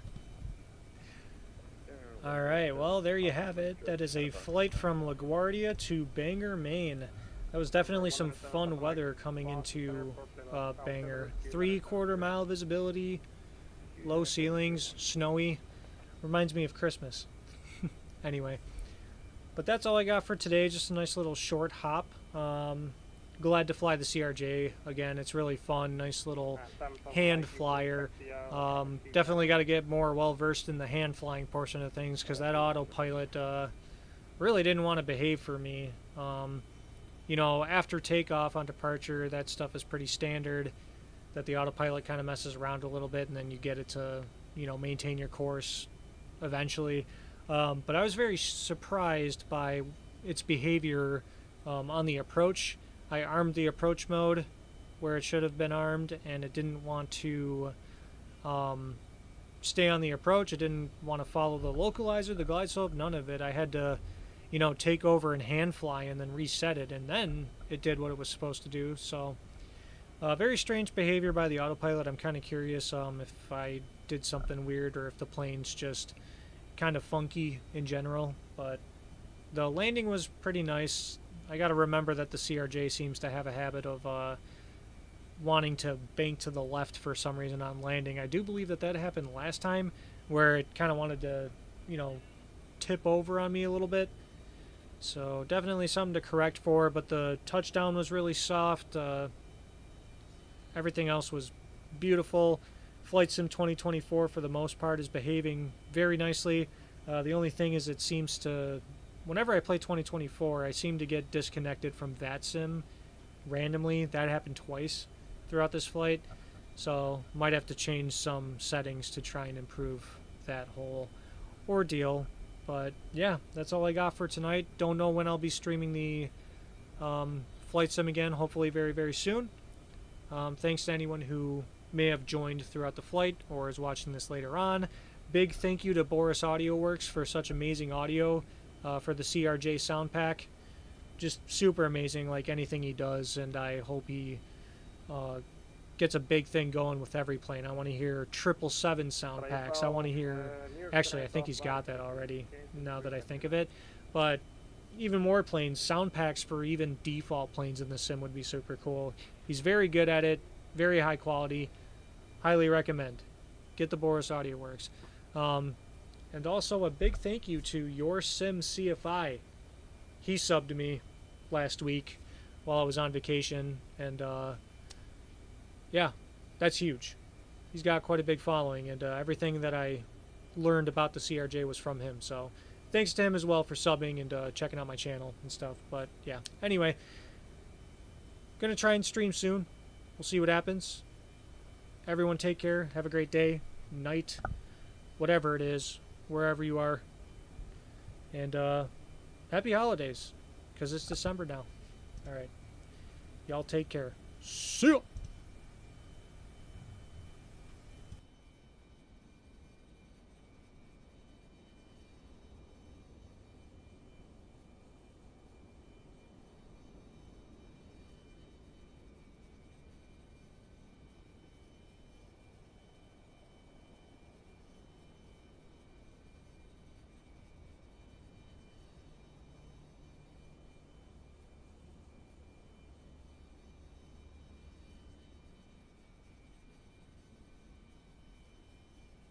Alright, well, there you have it. That is a flight from LaGuardia to Bangor, Maine. That was definitely some fun weather coming into Bangor. 3/4 mile visibility, low ceilings, snowy. Reminds me of Christmas. Anyway, but that's all I got for today. Just a nice little short hop. Glad to fly the CRJ again. It's really fun. Nice little hand flyer. Definitely got to get more well versed in the hand flying portion of things, because that autopilot really didn't want to behave for me. You know, after takeoff on departure, that stuff is pretty standard, that the autopilot kind of messes around a little bit, and then you get it to, you know, maintain your course eventually. But I was very surprised by its behavior on the approach. I armed the approach mode where it should have been armed, and it didn't want to stay on the approach. It didn't want to follow the localizer, the glide slope, none of it. I had to, you know, take over and hand fly and then reset it, and then it did what it was supposed to do. So very strange behavior by the autopilot. I'm kind of curious if I did something weird, or if the plane's just kind of funky in general. But the landing was pretty nice. I got to remember that the CRJ seems to have a habit of wanting to bank to the left for some reason on landing. I do believe that that happened last time, where it kind of wanted to, you know, tip over on me a little bit. So definitely something to correct for, but the touchdown was really soft. Everything else was beautiful. Flight Sim 2024 for the most part is behaving very nicely. The only thing is, it seems to, whenever I play 2024, I seem to get disconnected from VATSIM randomly. That happened twice throughout this flight, so might have to change some settings to try and improve that whole ordeal. But yeah, that's all I got for tonight. Don't know when I'll be streaming the Flight Sim again, hopefully very, very soon. Thanks to anyone who may have joined throughout the flight or is watching this later on. Big thank you to Boris Audio Works for such amazing audio for the CRJ sound pack. Just super amazing, like anything he does, and I hope he gets a big thing going with every plane. I want to hear 777 sound packs. I want to hear, actually I think he's got that already, now that I think of it, but even more planes, sound packs for even default planes in the sim would be super cool. He's very good at it, very high quality, highly recommend. Get the Boris Audio Works. And also a big thank you to Your Sim CFI. He subbed to me last week while I was on vacation, and yeah, that's huge. He's got quite a big following, and everything that I learned about the CRJ was from him, so thanks to him as well for subbing and checking out my channel and stuff. But yeah, anyway, gonna try and stream soon. We'll see what happens. Everyone take care, have a great day, night, whatever it is, wherever you are, and happy holidays, because it's December now. Alright, y'all take care. See ya!